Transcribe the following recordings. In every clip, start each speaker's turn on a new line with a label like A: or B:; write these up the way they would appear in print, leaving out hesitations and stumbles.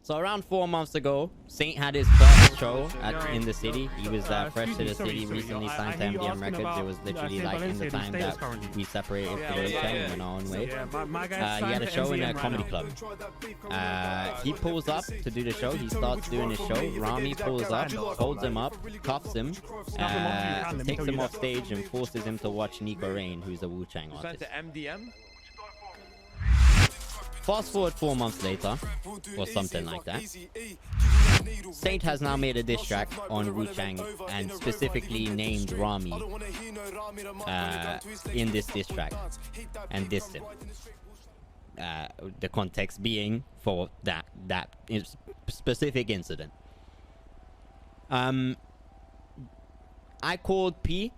A: So around 4 months ago, Saint had his first show in the city. He was fresh to the city, recently signed to MDM Records. It was literally like in the time that we separated for the Wu-Chang and went our own way. He had a show in a comedy club. He pulls up to do the show. He starts doing his show. Ramee pulls up, holds him up, cuffs him, takes him off stage and forces him to watch Nico Rain, who's a Wu-Chang artist. Fast forward 4 months later, or something like that, Saint has now made a diss track on Wu-Chang and specifically named Ramee in this diss track and dissed him. The context being for that specific incident. I called P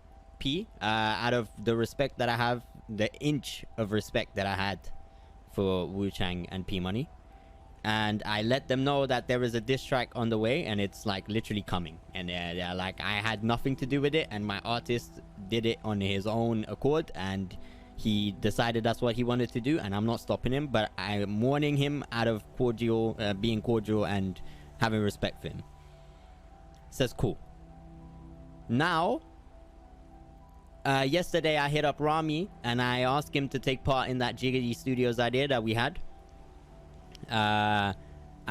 A: out of the respect that I have, the inch of respect that I had for Wu-Chang and P Money, and I let them know that there is a diss track on the way and it's like literally coming, and they're like, I had nothing to do with it and my artist did it on his own accord and he decided that's what he wanted to do and I'm not stopping him, but I'm warning him out of being cordial and having respect for him. Says cool. Now yesterday I hit up Ramee and I asked him to take part in that Jiggity Studios idea that we had. I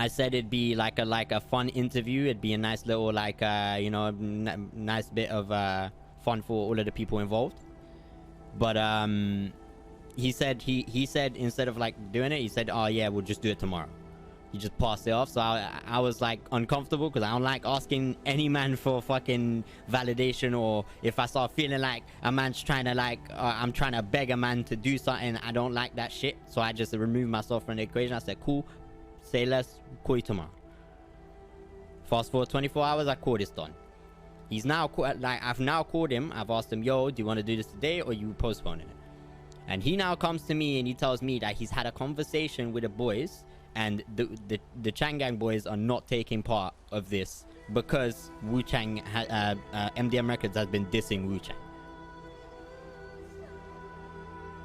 A: said it'd be like a fun interview. It'd be a nice little you know, nice bit of fun for all of the people involved. But he said instead of like doing it, he said, oh yeah, we'll just do it tomorrow. He just passed it off. So I was like uncomfortable because I don't like asking any man for fucking validation, or if I start feeling like a man's trying to I'm trying to beg a man to do something, I don't like that shit. So I just removed myself from the equation. I said, cool, say less, call you tomorrow. Fast forward 24 hours, I called this done. He's now I've now called him. I've asked him, yo, do you want to do this today or you postponing it? And he now comes to me and he tells me that he's had a conversation with the boys and the Chang Gang boys are not taking part of this because Wu-Chang, MDM Records has been dissing Wu-Chang.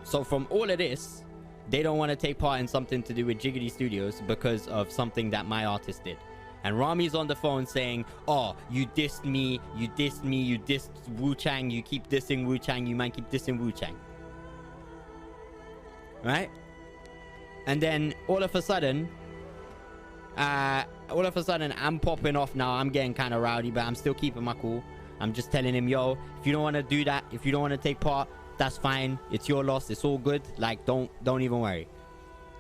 A: So from all of this, they don't want to take part in something to do with Jiggity Studios because of something that my artist did. And Ramee's on the phone saying, oh, you dissed me, you dissed Wu-Chang, you keep dissing Wu-Chang, you might keep dissing Wu-Chang. Right? And then all of a sudden I'm popping off now. I'm getting kind of rowdy, but I'm still keeping my cool. I'm just telling him, yo, if you don't want to do that, if you don't want to take part, that's fine. It's your loss. It's all good. Like, don't even worry.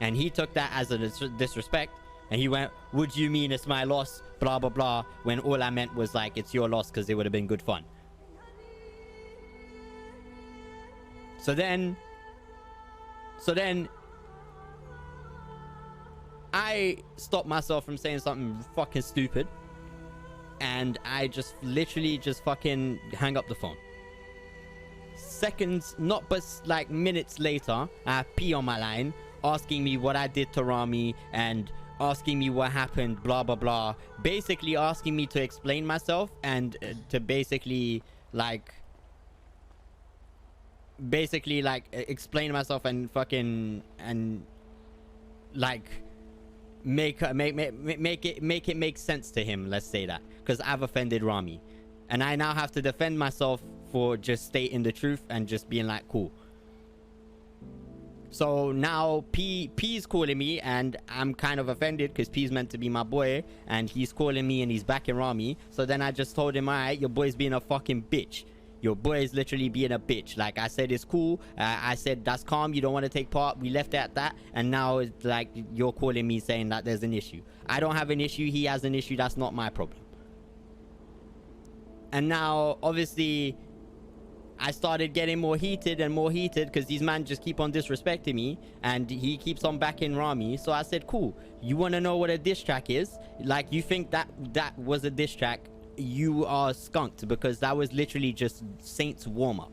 A: And he took that as a disrespect. And he went, what do you mean it's my loss? Blah, blah, blah. When all I meant was like, it's your loss because it would have been good fun. So then I stopped myself from saying something fucking stupid. And I just literally just fucking hang up the phone. Seconds, not but like minutes later, I have P on my line asking me what I did to Ramee and asking me what happened, blah, blah, blah. Basically asking me to explain myself and to basically explain myself and fucking and like make it make sense to him, let's say that, because I've offended Ramee and I now have to defend myself for just stating the truth and just being like, cool. So now P's calling me and I'm kind of offended because P's meant to be my boy and he's calling me and he's backing Ramee. So then I just told him, alright, your boy's being a fucking bitch. Your boy is literally being a bitch. Like I said, it's cool. I said, that's calm. You don't want to take part. We left it at that. And now it's like you're calling me saying that there's an issue. I don't have an issue. He has an issue. That's not my problem. And now, obviously, I started getting more heated and more heated because these men just keep on disrespecting me and he keeps on backing Ramee. So I said, cool. You want to know what a diss track is? Like, you think that was a diss track? You are skunked because that was literally just Saint's warm-up.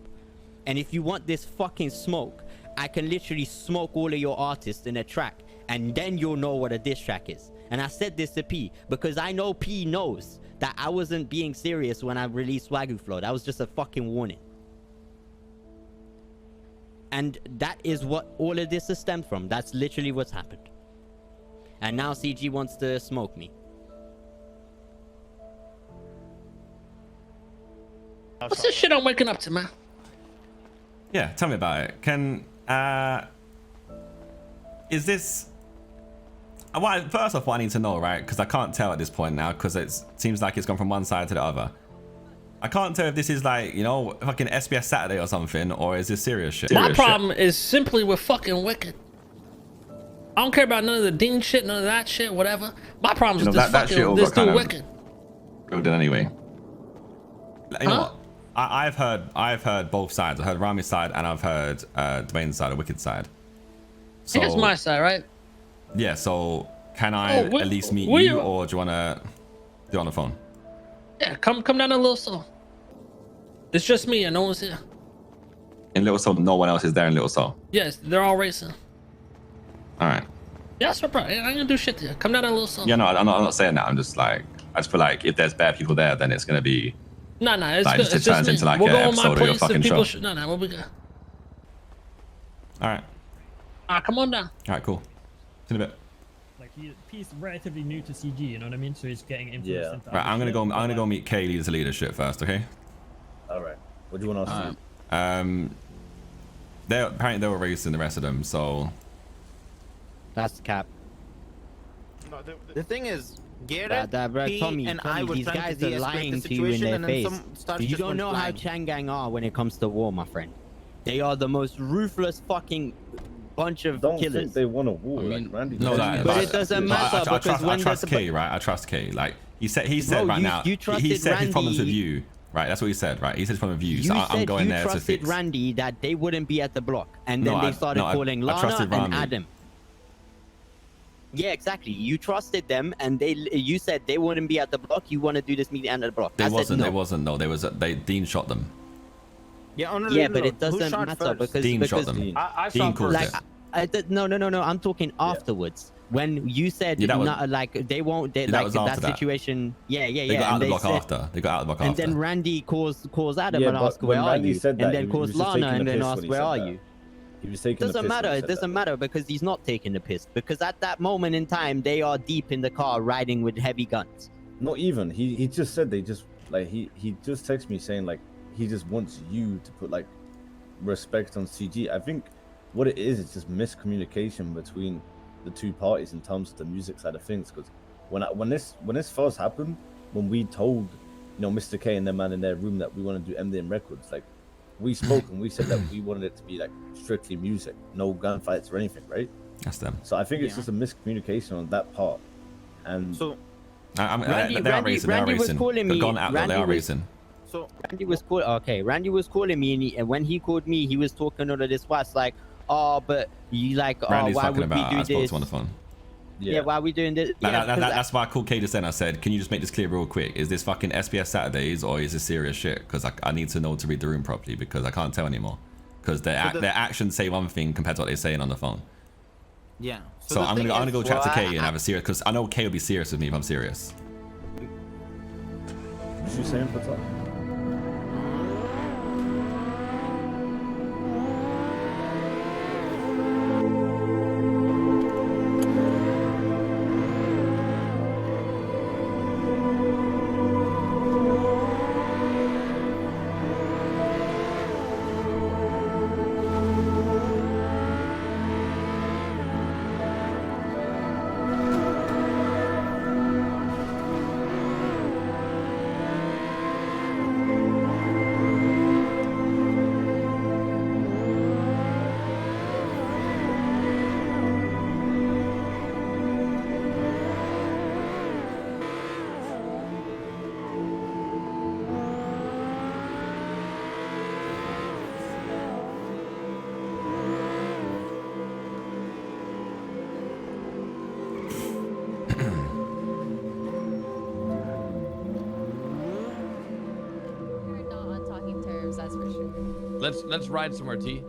A: And if you want this fucking smoke, I can literally smoke all of your artists in a track and then you'll know what a diss track is. And I said this to P because I know P knows that I wasn't being serious when I released Wagyu Flow. That was just a fucking warning. And that is what all of this has stemmed from. That's literally what's happened. And now CG wants to smoke me.
B: What's this shit I'm waking up to, man?
C: Yeah, tell me about it. Is this... Well, first off, what I need to know, right? Because I can't tell at this point now, because it seems like it's gone from one side to the other. I can't tell if this is like, you know, fucking SBS Saturday or something, or is this serious shit?
B: My problem is simply with fucking Wicked. I don't care about none of the Dean shit, none of that shit, whatever. My problem is this fucking this dude Wicked.
C: Good anyway. You know what? I've heard both sides. I heard Ramee's side and I've heard Dwayne's side, or Wicked's side. So,
B: Here's my side, right?
C: Yeah, so can I at least meet you, or do you wanna do it on the phone?
B: Yeah, come down to Little Soul. It's just me and no one's here.
C: In Little Soul, no one else is there in Little Soul.
B: Yes, they're all racing.
C: All right.
B: Yeah, that's my problem. I ain't gonna do shit to you. Come down to Little Soul.
C: Yeah, no, I'm not saying that. I'm just like, I just feel like if there's bad people there, then it's gonna be.
B: Nah, it's
C: like,
B: good.
C: It turns into like an episode of your fucking show.
B: Nah, we'll be good.
C: All right.
B: Come on down.
C: All right, cool. See you in a bit.
D: Like he's relatively new to CG, you know what I mean? So he's getting influenced.
E: Yeah.
D: Into
C: Right, I'm gonna go meet Kay, leaders of leadership first, okay?
E: All right. What do you want us to do?
C: Apparently they were racing the rest of them, so.
A: That's the cap.
F: No, the thing is, Garrett,
A: Tommy,
F: and I were
A: these
F: trying
A: guys
F: to
A: are
F: de-escalate
A: lying
F: the
A: to you in
F: situation,
A: their
F: and then
A: face.
F: some stuff
A: You
F: just
A: don't
F: went
A: know how
F: flying.
A: Chang Gang are when it comes to war, my friend. They are the most ruthless fucking bunch of
E: Don't
A: killers.
E: think they want a war.
C: I mean,
E: like Randy.
C: no,
A: but it doesn't matter because when
C: I trust Kay, right? I trust Kay. Like he said
A: Bro,
C: right
A: you-
C: now.
A: you
C: He
A: trusted
C: said his problems with
A: Randy.
C: you, right? That's what he said, right? He said his problem with you, so
A: You
C: I'm
A: said
C: going
A: you
C: there to
A: trusted
C: fix.
A: Randy that they wouldn't be at the block, and then
C: No,
A: they started calling
C: I
A: Lana
C: trusted
A: and
C: Ramee.
A: Adam. Yeah, exactly. You trusted them, and you said they wouldn't be at the block. You want to do this meeting at the block.
C: They
A: I said
C: wasn't.
A: no.
C: They wasn't. No, they Dean shot them.
F: Yeah,
A: but it doesn't matter because
C: Dean shot them.
F: I
C: Dean
F: saw
C: caused
F: first.
C: it.
A: No. I'm talking afterwards. When you said
C: Yeah, that was-
A: like they won't,
C: that
A: like
C: was
A: that
C: after that.
A: situation. Yeah.
C: They got out of the block
A: said-
C: after. They got out of the block
A: And
C: after.
A: then Randy calls Adam
E: Yeah,
A: and
E: but
A: asks where
E: when
A: are
E: Randy
A: you,
E: said that,
A: and then
E: he
A: calls
E: was just
A: Lana
E: taking
A: and
E: the
A: then
E: piss when
A: asks
E: he
A: where
E: said
A: are
E: that.
A: you.
E: He was taking
A: Doesn't matter. It doesn't matter because he's not taking the piss. Because at that moment in time, they are deep in the car riding with heavy guns.
E: Not even. He just said they just like he just texted me saying like he just wants you to put like respect on CG. I think what it is, it's just miscommunication between the two parties in terms of the music side of things. Because when this first happened, when we told Mr. K and their man in their room that we want to do MDM Records, like we spoke and we said that we wanted it to be like strictly music, no gunfights or anything, right?
C: That's them.
E: So I think it's just a miscommunication on that part. And
F: So
C: they are racing. They are racing. They've gone out. They are racing.
A: Randy was cool. Okay, Randy was calling me, and when he called me, he was talking all of this. What's like, oh, but you like, oh,
C: Randy's
A: why
C: fucking
A: would we
C: about.
A: do
C: I spoke
A: this?
C: to him on the phone.
A: Yeah, why are we doing this?
C: Like,
A: Yeah,
C: that's why I called Kay just then. I said, can you just make this clear real quick? Is this fucking SBS Saturdays or is this serious shit? Because I need to know to read the room properly because I can't tell anymore. Because their actions say one thing compared to what they're saying on the phone.
F: yeah.
C: So I'm gonna go chat to Kay and have a serious, because I know Kay will be serious with me if I'm serious.
E: what you saying, Pata?
G: We're not on talking terms, that's for sure.
H: Let's ride somewhere, T.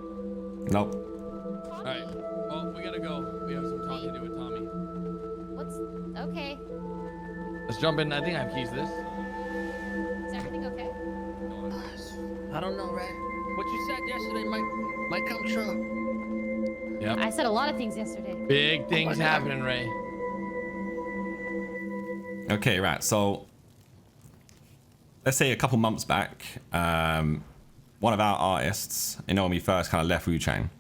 C: Nope.
H: All right. Well, we gotta go. We have some talking to do with Tommy.
G: What's okay?
H: Let's jump in. I think I have keys to this.
G: Is everything okay?
B: I don't know, Ray. What you said yesterday might come true.
H: Yep.
G: I said a lot of things yesterday.
H: Big things
B: God.
H: happening, Ray.
C: Okay, right. So let's say a couple months back, one of our artists, you know, when we first kind of left Wu-Chang,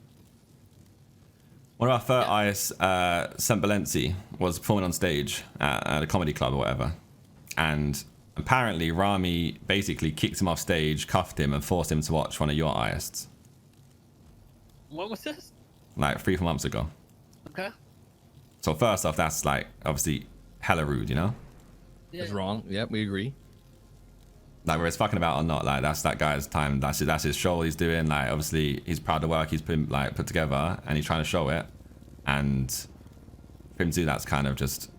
C: one of our first artists, Sembalenzi, was performing on stage at a comedy club or whatever. And apparently Ramee basically kicked him off stage, cuffed him, and forced him to watch one of your artists.
B: What was this?
C: Like 3-4 months ago.
B: Okay.
C: So first off, that's like obviously hella rude, you know?
B: Yeah.
I: It's wrong. Yep, we agree.
C: Like whether it's fucking about or not, like that's that guy's time. That's his show he's doing. Like obviously he's proud of the work he's put together, and he's trying to show it. And for him to do that's kind of just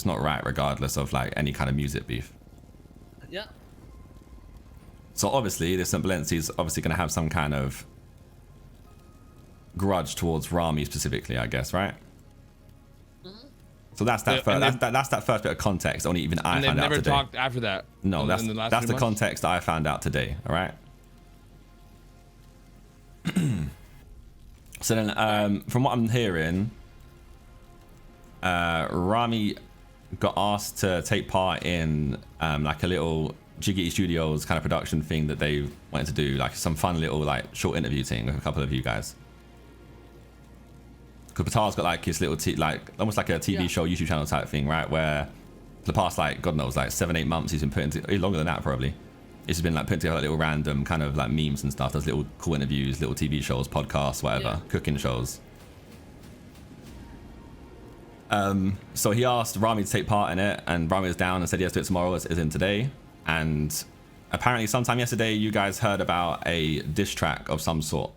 C: not right, regardless of like any kind of music beef.
B: Yeah.
C: So obviously this Sembalenzi is obviously going to have some kind of grudge towards Ramee specifically, I guess, right? So that's that that's that first bit of context. Only even I found out today.
H: Never talked after that.
C: No, that's the context I found out today. All right. So then, from what I'm hearing, Ramee got asked to take part in like a little Jiggity Studios kind of production thing that they wanted to do, like some fun little like short interview thing with a couple of you guys. Because Patar's got like his little like almost like a TV show, YouTube channel type thing, right? Where for the past like God knows like 7-8 months he's been putting longer than that probably. He's just been like putting together like, little random kind of like memes and stuff. Does little cool interviews, little TV shows, podcasts, whatever, cooking shows. So he asked Ramee to take part in it, and Ramee was down and said yes to it tomorrow, as in today. And apparently sometime yesterday you guys heard about a diss track of some sort.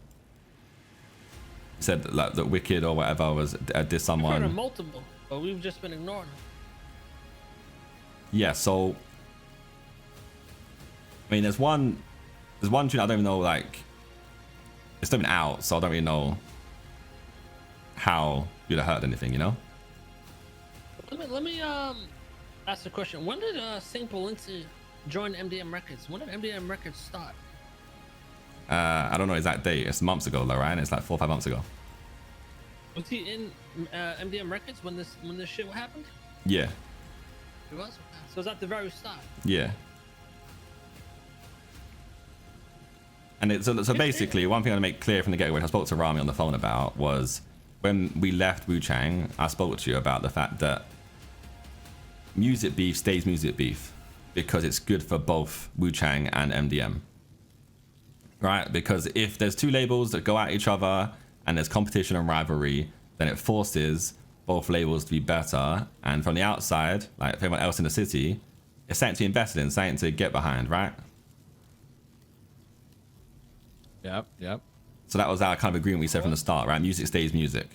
C: Said like that Wicked or whatever was did someone.
B: We've heard of multiple, but we've just been ignoring them.
C: Yeah, so I mean, there's one tune I don't even know, like it's not even out, so I don't really know how you'd have heard anything, you know.
B: Let me ask a question. When did Saint Valenci join MDM Records? When did MDM Records start?
C: I don't know exact date. It's months ago though, right? It's like 4 or 5 months ago.
B: Was he in MDM Records when this shit happened?
C: Yeah.
B: He was? So it was at the very start.
C: Yeah. And it's so basically one thing I want to make clear from the get-go, which I spoke to Ramee on the phone about, was when we left Wu-Chang, I spoke to you about the fact that music beef stays music beef because it's good for both Wu-Chang and MDM. Right? Because if there's two labels that go at each other and there's competition and rivalry, then it forces both labels to be better. And from the outside, like everyone else in the city, it's something to be invested in, something to get behind, right?
I: Yep.
C: So that was our kind of agreement we said from the start, right? Music stays music.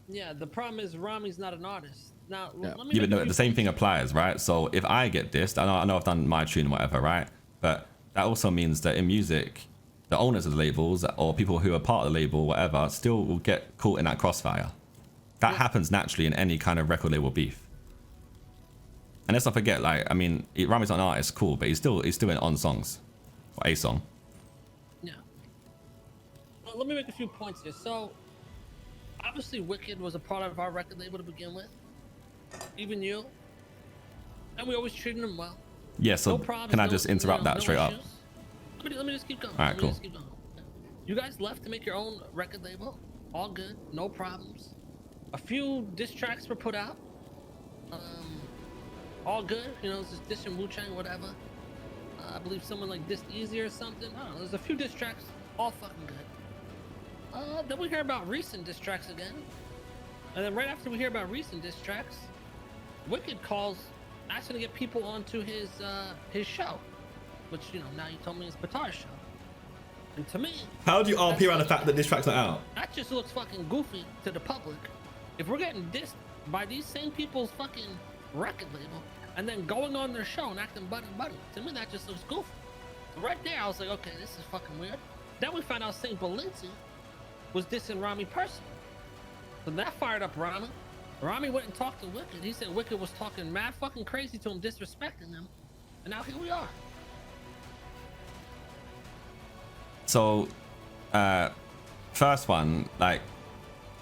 B: Yeah, the problem is Ramee's not an artist. Now, let me
C: Yeah, but no, the same thing applies, right? So if I get dissed, I know I've done my tune and whatever, right? But that also means that in music, the owners of the labels or people who are part of the label, whatever, still will get caught in that crossfire. That happens naturally in any kind of record label beef. And let's not forget, like, I mean, Ramee's not an artist, cool, but he's still in on songs, or a song.
B: Yeah. Well, let me make a few points here. So, obviously, Wicked was a part of our record label to begin with. Even you. And we always treated him well.
C: Yeah, so can I just interrupt that straight up?
B: Let me just keep going.
C: All right, cool.
B: You guys left to make your own record label. All good, no problems. A few diss tracks were put out. All good, you know, it's just dissing Wu-Chang, whatever. I believe someone like Dissed Easy or something. I don't know, there's a few diss tracks, all fucking good. Then we hear about recent diss tracks again. And then right after we hear about recent diss tracks, Wicked calls asking to get people onto his show. Which, you know, now you told me it's Patar's show. And to me...
C: How do you RP around the fact that this track's not out?
B: That just looks fucking goofy to the public. If we're getting dissed by these same people's fucking record label and then going on their show and acting buddy, to me that just looks goofy. So right there, I was like, okay, this is fucking weird. Then we found out Saint Valenci was dissing Ramee personally. So that fired up Ramee. Ramee went and talked to Wicked. He said Wicked was talking mad fucking crazy to him, disrespecting him. And now here we are.
C: So, first one, like,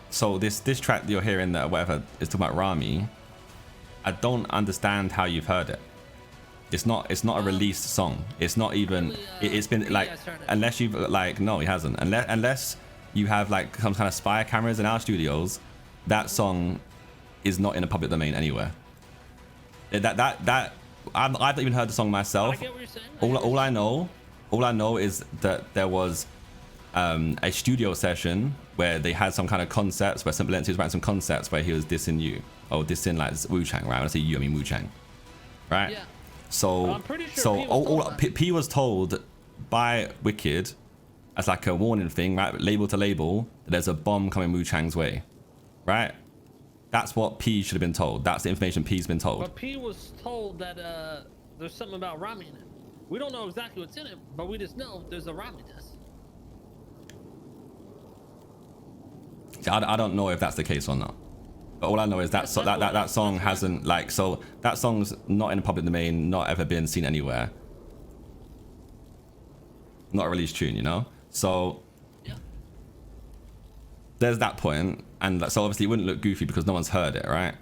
C: so this track that you're hearing that whatever is talking about Ramee, I don't understand how you've heard it. It's not a released song. It's not even. It's been like, unless you've like, no, he hasn't. Unless you have like some kind of spy cameras in our studios, that song is not in a public domain anywhere. That I've not even heard the song myself.
B: I get what you're saying.
C: All I know is that there was a studio session where they had some kind of concepts where Simple Entity was writing some concepts where he was dissing you, or dissing like Wu-Chang, right? When I say you, I mean Wu-Chang, right?
B: Yeah.
C: So,
B: I'm pretty sure
C: P was told by Wicked as like a warning thing, right? Label to label, there's a bomb coming Wu-Chang's way, right? That's what P should have been told. That's the information P's been told.
B: But P was told that there's something about Ramee in it. We don't know exactly what's in it, but we just know there's a Ramee diss.
C: See, I don't know if that's the case or not. But all I know is that that song hasn't like, so that song's not in the public domain, not ever been seen anywhere. Not a released tune, you know? So
B: yeah.
C: There's that point, and so obviously it wouldn't look goofy because no one's heard it, right?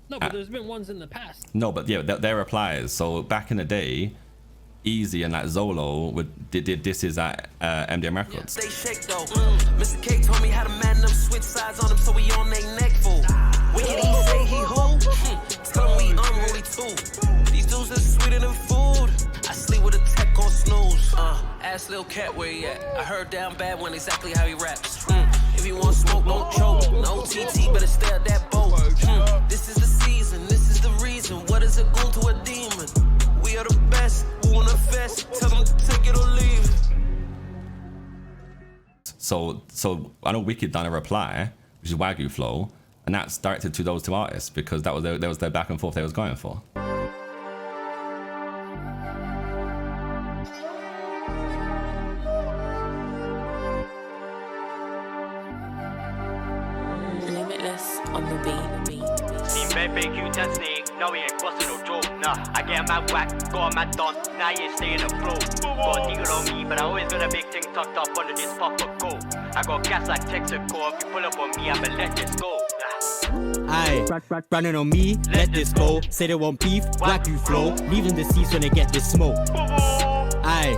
B: No, but there's been ones in the past.
C: No, but yeah, their replies. So back in the day, Easy and like Zolo did disses at MDM Records.
J: They shake though. Mr. K told me how to man them switch sides on him so we on they neck full. Wicked he say he who? Tell him we unruly too. These dudes are sweeter than food. I sleep with a tech on snooze. Ask Lil Cat where he at. I heard down bad one exactly how he raps. If you want smoke, don't choke. No TT, better stay at that boat. This is the season, this is the reason. What is a goon to a demon? We are the best. Who wanna fest? Tell them to take it or leave it.
C: So I know Wicked done a reply, which is Wagyu Flow, and that's directed to those two artists because that was their back and forth they was going for.
J: Limitless on the beat.
K: Seen bare fake you and snake, no he ain't busting no joke. Nah, I get mad whack, got mad done, now you stay in the flow. Got a nigga on me, but I always got a big thing tucked up under this pocket coat. I got gas like Texaco, if you pull up on me, I'ma let this go.
A: Aye, running on me, let this go. Say they want beef, whack you flow. Leaving the seats when they get this smoke. Aye,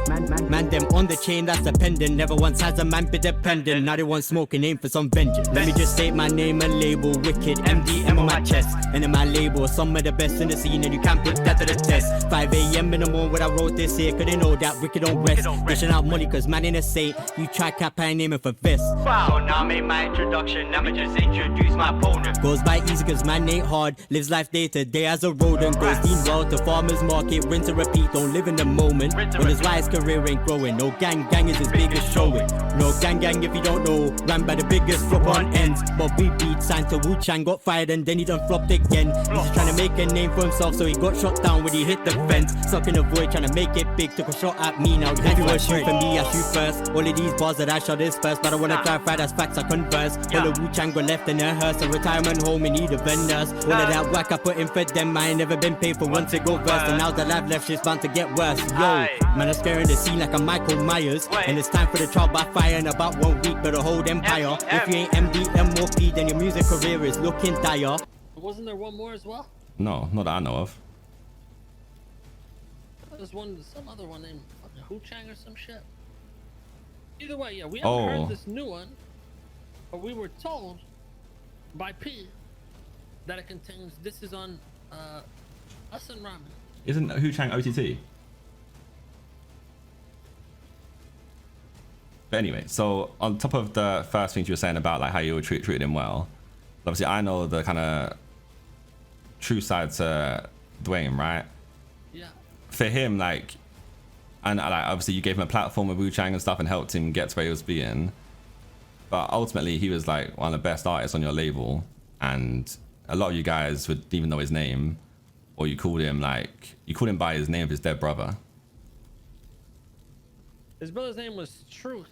A: man them on the chain, that's a pendant. Never once has a man been dependent. Now they want smoking, aim for some vengeance. Let me just state my name and label. Wicked, MDM on my chest. And in my label, some of the best in the scene, and you can't put that to the test. 5 a.m. in the morning when I wrote this here, cause they know that Wicked don't rest. Dishing out money, cause man in a saint. You try cap, I ain't aiming for vest.
K: Wow, now I made my introduction, I'ma just introduce my opponent.
A: Goes by easy cause man ain't hard. Lives life day to day as a rodent. Goes dean well to farmer's market. Rinse and repeat, don't live in the moment. When his wife's career ain't growing. No gang is his biggest showing. No gang if you don't know. Ran by the biggest flop on ends. But we beat signed to Wu-Chang, got fired and then he done flopped again. He's just trying to make a name for himself, so he got shot down when he hit the fence. Stuck in the void trying to make it big. Took a shot at me, now if you want shoot for me, I shoot first. All of these bars that I shot is first, but I wanna clarify that's facts, I converse. All the Wu-Chang got left in a hearse. A retirement home in need of a nurse. All of that whack I put in for them, I ain't never been paid for one to go first. And now the life left shit's bound to get worse. Yo, man, I'm scaring the scene like a Michael Myers. And it's time for the trial by fire. In about 1 week, but a whole empire. If you ain't MDM or P, then your music career is looking dire.
B: Wasn't there one more as well?
C: No, not that I know of.
B: There's some other one named Wu-Chang or some shit. Either way, yeah, we haven't heard this new one, but we were told by P that it contains. This is on us and Ramen.
C: Isn't Wu-Chang OTT? But anyway, so on top of the first things you were saying about like how you were treated him well, obviously I know the kind of true side to Dwayne, right?
B: Yeah.
C: For him, like, and like obviously you gave him a platform with Wu-Chang and stuff and helped him get to where he was being, but ultimately he was like one of the best artists on your label, and a lot of you guys would even know his name, or you called him by his name of his dead brother.
B: His brother's name was Truth.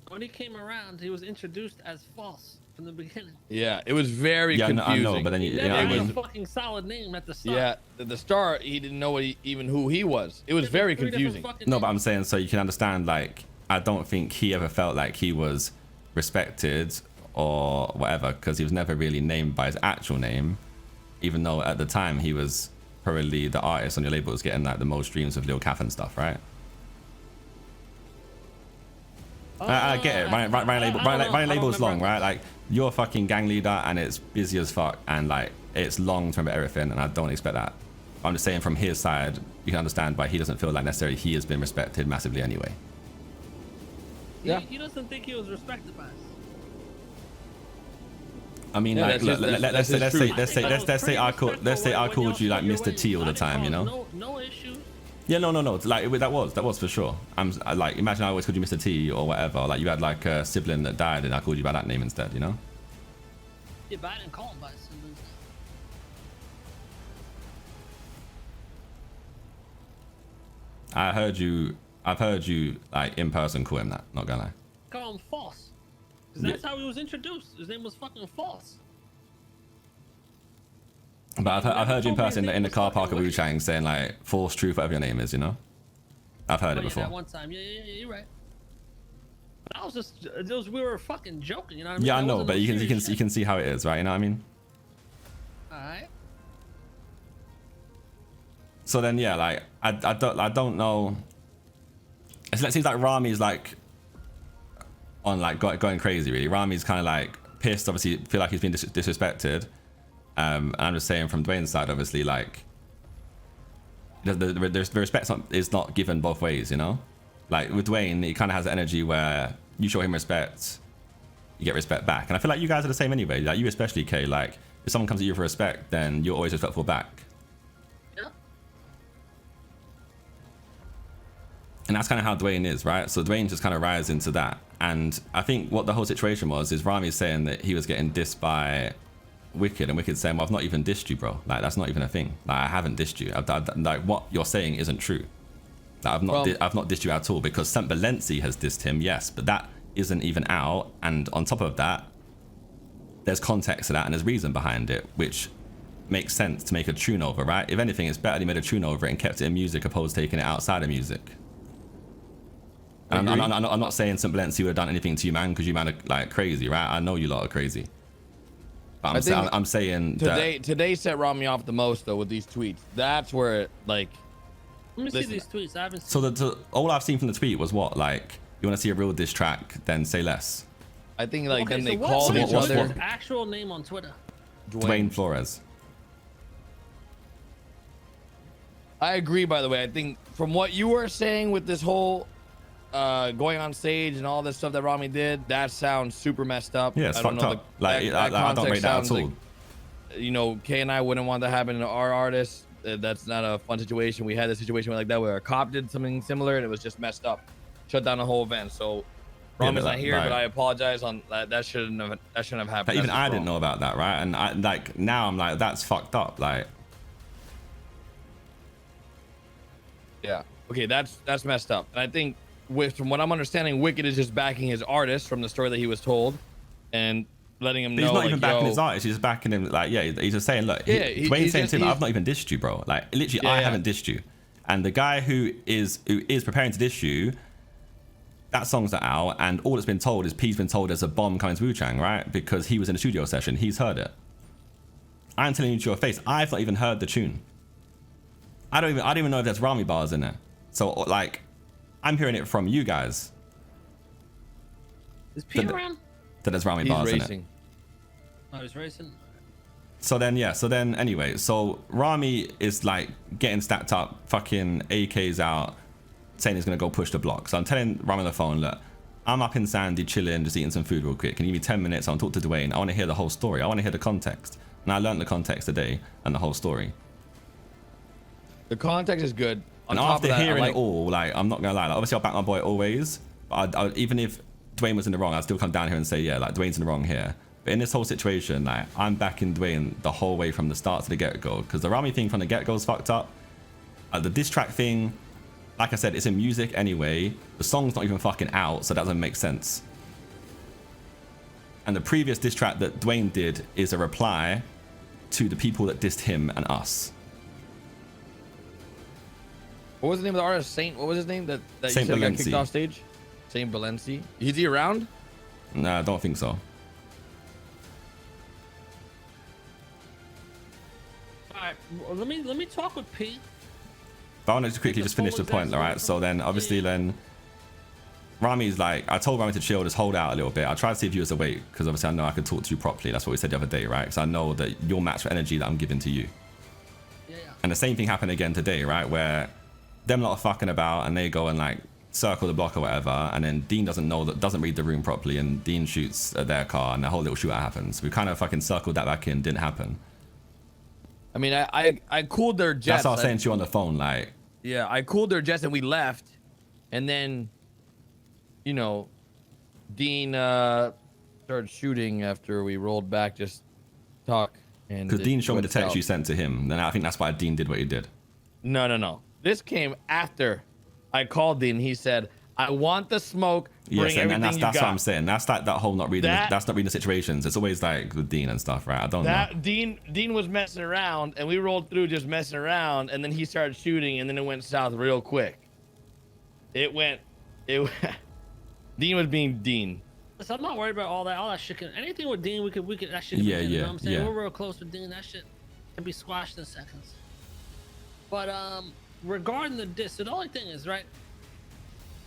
B: When he came around, he was introduced as False from the beginning.
I: Yeah, it was very confusing.
C: I know, but then
B: He never had a fucking solid name at the start.
I: Yeah, at the start, he didn't know even who he was. It was very confusing.
C: No, but I'm saying so you can understand, like, I don't think he ever felt like he was respected or whatever, because he was never really named by his actual name. even though at the time he was probably the artist on your label was getting like the most streams with Lil Calf and stuff, right? I get it. Running label's long, right? Like you're a fucking gang leader and it's busy as fuck and like it's long to remember everything, and I don't expect that. I'm just saying from his side, you can understand why he doesn't feel like necessarily he has been respected massively anyway.
B: Yeah. He doesn't think he was respected by us.
C: I mean,
I: Yeah,
C: like, let's say I called you like Mr. T all the time, you know?
B: No issue.
C: Yeah, no. Like that was for sure. I like imagine I always called you Mr. T or whatever. Like you had like a sibling that died, and I called you by that name instead, you know?
B: Yeah, but I didn't call him by his siblings.
C: I've heard you like in person call him that. Not gonna lie.
B: Call him False. Because that's how he was introduced. His name was fucking False.
C: But I've heard you in person in the car park of Wu-Chang saying like false truth, whatever your name is, you know? I've heard it before.
B: That one time, yeah, you're right. That was just, we were fucking joking, you know what I mean?
C: Yeah, I know, but you can see how it is, right? You know what I mean?
B: Alright.
C: So then, yeah, like I don't know. It seems like Ramee's like on like going crazy, really. Ramee's kind of like pissed, obviously feel like he's been disrespected. And I'm just saying from Dwayne's side, obviously, like the respect is not given both ways, you know? Like with Dwayne, he kind of has the energy where you show him respect, you get respect back. And I feel like you guys are the same anyway. Like you especially, Kay, like if someone comes at you for respect, then you're always respectful back.
B: Yeah.
C: And that's kind of how Dwayne is, right? So Dwayne just kind of rises into that. And I think what the whole situation was is Ramee saying that he was getting dissed by Wicked, and Wicked saying, well, I've not even dissed you, bro. Like that's not even a thing. Like I haven't dissed you. Like what you're saying isn't true. Like, I've not dissed you at all, because Saint Balenci has dissed him, yes, but that isn't even out. And on top of that, there's context to that and there's reason behind it, which makes sense to make a tune over, right? If anything, it's better they made a tune over it and kept it in music opposed to taking it outside of music. And I'm not saying Saint Balenci would have done anything to you, man, because you man are like crazy, right? I know you lot are crazy. But I'm saying
I: today set Ramee off the most though with these tweets. That's where it, like.
B: Let me see these tweets. I haven't
C: So
B: seen.
C: all I've seen from the tweet was what, like, you want to see a real diss track, then say less.
I: I think like
B: Okay,
I: then they
B: so
I: called each
B: what's
I: other.
B: his actual name on Twitter?
C: Dwayne Flores.
I: I agree, by the way. I think from what you were saying with this whole going on stage and all this stuff that Ramee did, that sounds super messed up.
C: Yeah, it's
I: I don't
C: fucked
I: know
C: up. I don't rate that at all.
I: Like, you know, Kay and I wouldn't want that happen to our artists. That's not a fun situation. We had a situation like that where a cop did something similar and it was just messed up, shut down the whole event. So Ramee's not here, but I apologize on that. That shouldn't have happened.
C: But even I didn't know about that, right? And I like now I'm like, that's fucked up. Like,
I: yeah, okay, that's messed up. And I think from what I'm understanding, Wicked is just backing his artist from the story that he was told, and letting him know.
C: He's not
I: like,
C: even backing his artist. He's just backing him. Like, yeah, he's just saying, look, Dwayne's saying to him, I've not even dissed you, bro. Like, literally, I haven't dissed you. And the guy who is preparing to diss you, that song's not out, and all that's been told is P's been told there's a bomb coming to Wu-Chang, right? Because he was in a studio session. He's heard it. I'm telling you to your face, I've not even heard the tune. I don't even know if there's Ramee bars in there. So like, I'm hearing it from you guys.
B: Is P around?
C: That there's Ramee bars in it.
B: Oh, he's racing.
C: So then anyway, so Ramee is like getting stacked up, fucking AKs out, saying he's gonna go push the block. So I'm telling Ramee on the phone, look, I'm up in Sandy chilling, just eating some food real quick. Can you give me 10 minutes? I want to talk to Dwayne. I want to hear the whole story. I want to hear the context. And I learned the context today and the whole story.
I: The context is good.
C: And after hearing it all, like, I'm not gonna lie, like, obviously I'll back my boy always, but I even if Dwayne was in the wrong, I'd still come down here and say, yeah, like, Dwayne's in the wrong here. But in this whole situation, like, I'm backing Dwayne the whole way from the start to the get-go, because the Ramee thing from the get-go is fucked up. The diss track thing, like I said, it's in music anyway. The song's not even fucking out, so that doesn't make sense. And the previous diss track that Dwayne did is a reply to the people that dissed him and us.
I: What was the name of the artist? What was his name that you said got kicked off stage? Saint Balenci. Is he around?
C: Nah, I don't think so.
B: let me talk with P.
C: But I want to quickly just finish the point, all right? So then, obviously, then Ramee's like, I told Ramee to chill, just hold out a little bit. I tried to see if you was awake, because obviously I know I could talk to you properly. That's what we said the other day, right? Because I know that you'll match the energy that I'm giving to you.
B: Yeah.
C: And the same thing happened again today, right? Where them lot are fucking about and they go and like circle the block or whatever, and then Dean doesn't read the room properly, and Dean shoots at their car, and the whole little shootout happens. We kind of fucking circled that back in, didn't happen.
I: I mean, I cooled their jets.
C: That's what I was saying to you on the phone, like.
I: Yeah, I cooled their jets and we left, and then, you know, Dean started shooting after we rolled back, just talk. And
C: because Dean showed me the text you sent to him, then I think that's why Dean did what he did.
I: No. This came after I called Dean. He said, "I want the smoke.
C: Yes, and that's what I'm saying. That's like that whole not reading. That's not reading the situations. It's always like with Dean and stuff, right? I don't know.
I: Dean was messing around, and we rolled through just messing around, and then he started shooting, and then it went south real quick. Dean was being Dean.
B: So I'm not worried about all that shit. Anything with Dean, we could that shit. You know what I'm saying? We're real close with Dean. That shit can be squashed in seconds. But regarding the diss, so the only thing is, right?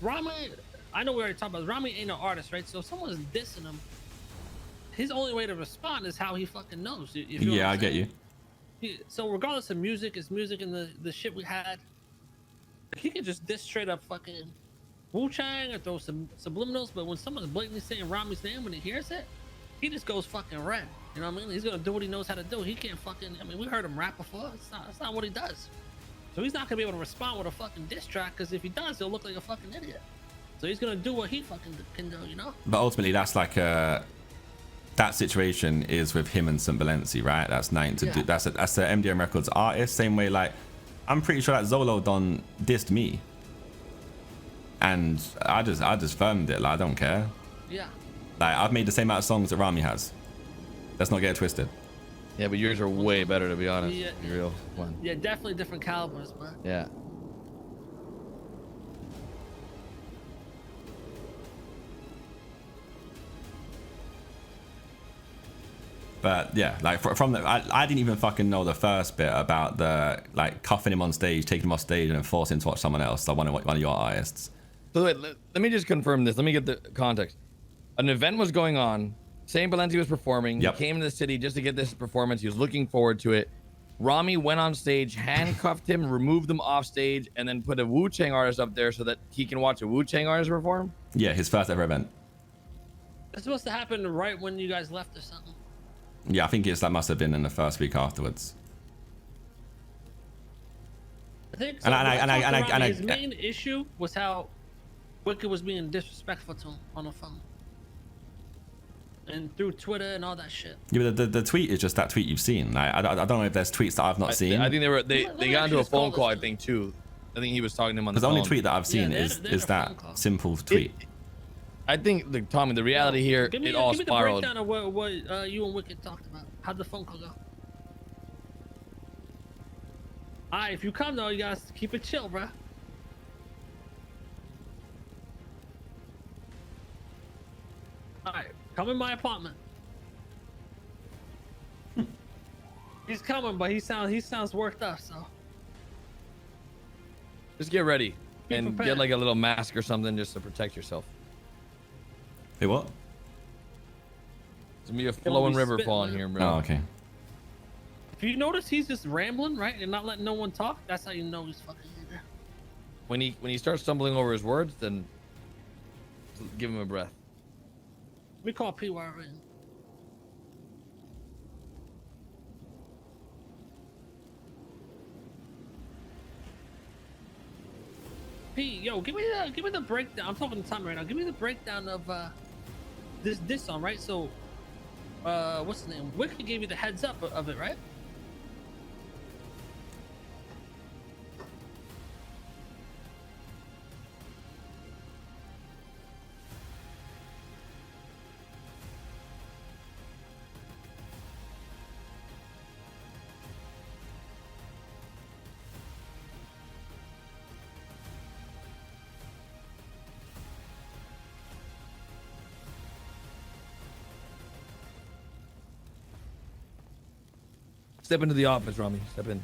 B: Ramee, I know we already talked about this. Ramee ain't an artist, right? So if someone's dissing him, his only way to respond is how he fucking knows.
C: Yeah, I get you.
B: So regardless of music, is music and the shit we had, he could just diss straight up fucking Wu-Chang or throw some subliminals, but when someone's blatantly saying Ramee's name when he hears it, he just goes fucking red. You know what I mean? He's gonna do what he knows how to do. He can't fucking, I mean, we heard him rap before. It's not what he does. So he's not gonna be able to respond with a fucking diss track, because if he does, he'll look like a fucking idiot. So he's gonna do what he fucking can do, you know?
C: But ultimately, that's like that situation is with him and St. Valenci, right? That's nothing to do. That's a MDM Records artist. Same way, like, I'm pretty sure that Zolo done dissed me. And I just firmed it, like, I don't care.
B: Yeah.
C: Like, I've made the same amount of songs that Ramee has. Let's not get it twisted.
I: Yeah, but yours are way better, to be honest.
B: Yeah.
I: Real one.
B: Yeah, definitely different calibers, but.
I: Yeah.
C: But yeah, like from the, I didn't even fucking know the first bit about the like cuffing him on stage, taking him off stage, and then forcing him to watch someone else, like one of your artists.
I: So wait, let me just confirm this. Let me get the context. An event was going on. St. Valenci was performing.
C: Yep.
I: He came to the city just to get this performance. He was looking forward to it. Ramee went on stage, handcuffed him, removed him off stage, and then put a Wu-Chang artist up there so that he can watch a Wu-Chang artist perform?
C: Yeah, his first ever event.
B: It's supposed to happen right when you guys left or something.
C: Yeah, I think it's that must have been in the first week afterwards.
B: I think so. His main issue was how Wicked was being disrespectful to him on the phone. And through Twitter and all that shit.
C: Yeah, but the tweet is just that tweet you've seen. Like, I don't know if there's tweets that I've not seen.
I: I think they got into a phone call, I think, too. I think he was talking to him on the phone.
C: The only tweet that I've seen is that simple tweet.
I: I think, Tommy, the reality here, it all spiraled.
B: Give me the breakdown of what you and Wicked talked about. How'd the phone call go? Alright, if you come though, you guys keep it chill, bruh. Alright, come in my apartment. He's coming, but he sounds worked up, so.
I: Just get ready and get like a little mask or something just to protect yourself.
C: Hey, what?
I: It's gonna be a flowing river falling here, bro.
C: Oh, okay.
B: If you notice he's just rambling, right, and not letting no one talk, that's how you know he's fucking eager.
I: When he starts stumbling over his words, then give him a breath.
B: We call PY in. P, yo, give me the breakdown. I'm talking to Tommy right now. Give me the breakdown of this song, right? So, what's the name? Wicked gave you the heads up of it, right?
I: Step into the office, Rami. Step in.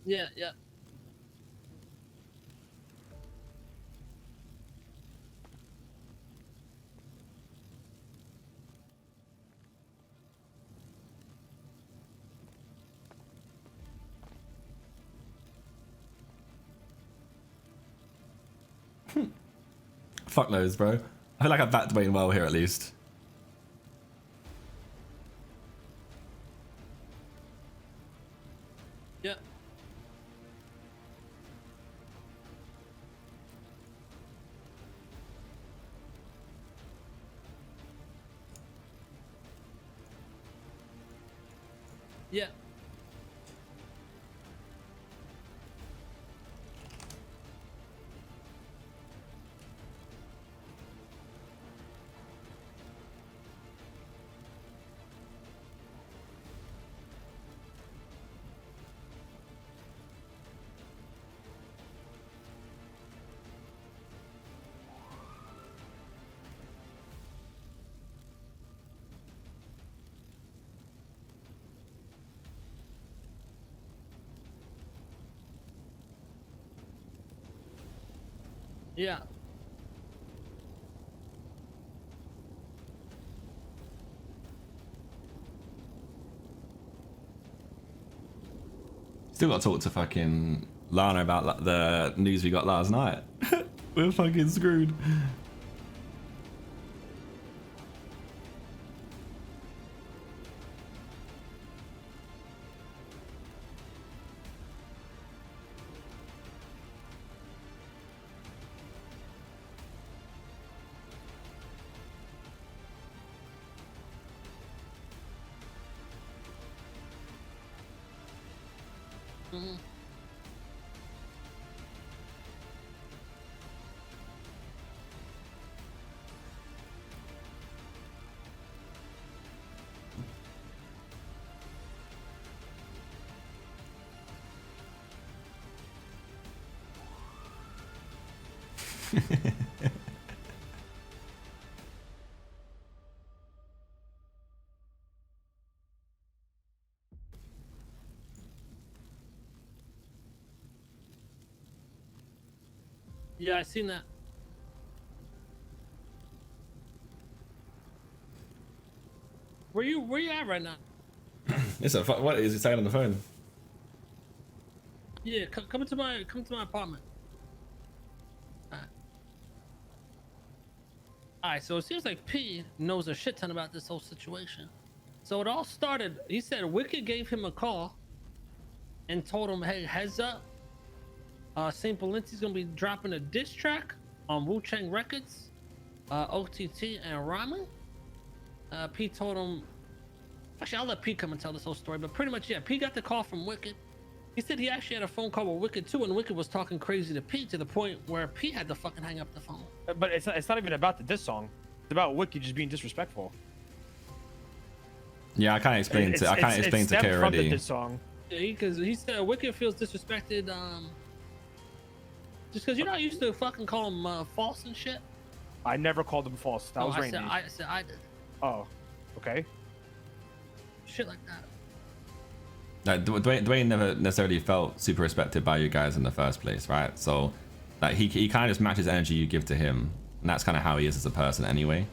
B: Yeah, yeah.
C: Fuck those, bro. I feel like I've backed Dwayne well here at least.
B: Yeah. Yeah. Yeah.
C: Still got to talk to fucking Lana about the news we got last night. We're fucking screwed.
B: Mhm. Yeah, I seen that. Where you at right now?
C: It's a what is it saying on the phone?
B: Yeah, come to my apartment. Alright, so it seems like P knows a shit ton about this whole situation. So it all started, he said Wicked gave him a call and told him, hey, heads up, St. Valenti's gonna be dropping a diss track on Wu-Chang Records, OTT and Ramen. P told him, actually I'll let P come and tell this whole story, but pretty much, yeah, P got the call from Wicked. He said he actually had a phone call with Wicked too, and Wicked was talking crazy to P to the point where P had to fucking hang up the phone.
L: But it's not even about the diss song. It's about Wicked just being disrespectful.
C: Yeah, I can't explain to K already.
L: The diss song.
B: Yeah, because he said Wicked feels disrespected, just because I used to fucking call him false and shit.
L: I never called him false. That was Randy.
B: I said I did.
L: Oh, okay.
B: Shit like that.
C: Like Dwayne never necessarily felt super respected by you guys in the first place, right? So like he kind of just matches energy you give to him, and that's kind of how he is as a person anyway.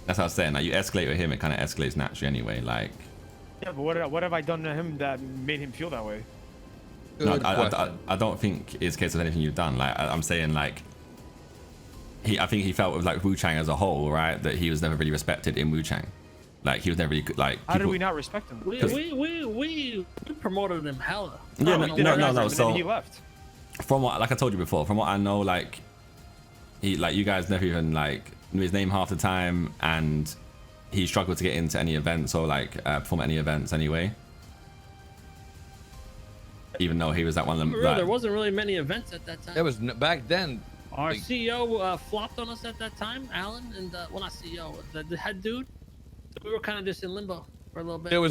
C: That's what I was saying. Like you escalate with him, it kind of escalates naturally anyway. Like
L: yeah, but what have I done to him that made him feel that way?
C: No, I don't think it's a case of anything you've done. Like I'm saying, like I think he felt with like Wu-Chang as a whole, right? That he was never really respected in Wu-Chang. Like he was never really like.
L: How did we not respect him?
B: We promoted him hella.
C: Yeah, no. So
L: he left.
C: From what, like I told you before, from what I know, like you guys never even like knew his name half the time, and he struggled to get into any events or like perform at any events anyway. Even though he was at one of them.
B: There wasn't really many events at that time.
I: It was back then.
B: Our CEO flopped on us at that time, Alan, and well, not CEO, the head dude. So we were kind of just in limbo. for a little bit.
I: There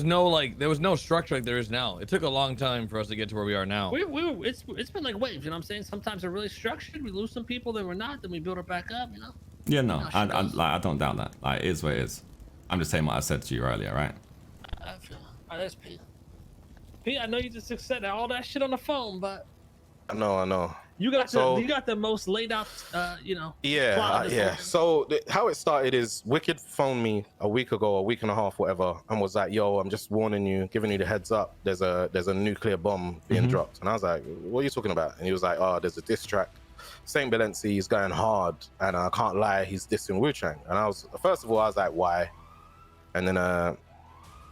I: was no structure like there is now. It took a long time for us to get to where we are now.
B: It's been like waves, you know what I'm saying? Sometimes they're really structured. We lose some people, then we're not. Then we build it back up, you know?
C: Yeah, no, I don't doubt that. Like, it is what it is. I'm just saying what I said to you earlier, right?
B: I feel. Oh, that's Pete. Pete, I know you just said all that shit on the phone, but
M: I know.
B: You got the most laid out, you know.
M: Yeah. So how it started is Wicked phoned me a week ago, a week and a half, whatever, and was like, "Yo, I'm just warning you, giving you the heads up. There's a nuclear bomb being dropped." And I was like, "What are you talking about?" And he was like, "Oh, there's a diss track. Saint Balenci is going hard, and I can't lie, he's dissing Wu-Chang." And I was like, "Why?" And then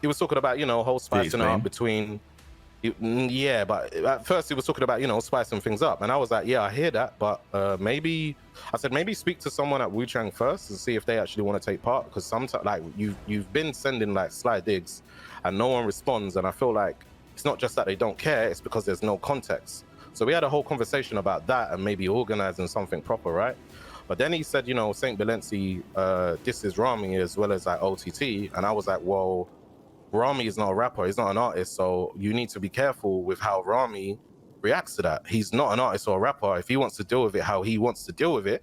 M: he was talking about, you know, whole spicing up between. Yeah, but at first he was talking about, you know, spicing things up, and I was like, yeah, I hear that, but maybe speak to someone at Wu-Chang first and see if they actually want to take part, because sometimes, like, you've been sending like sly digs and no one responds, and I feel like it's not just that they don't care, it's because there's no context. So we had a whole conversation about that and maybe organizing something proper, right? But then he said, you know, Saint Balenci disses Ramee as well as like OTT, and I was like, well, Ramee is not a rapper, he's not an artist, so you need to be careful with how Ramee reacts to that. He's not an artist or a rapper. If he wants to deal with it how he wants to deal with it,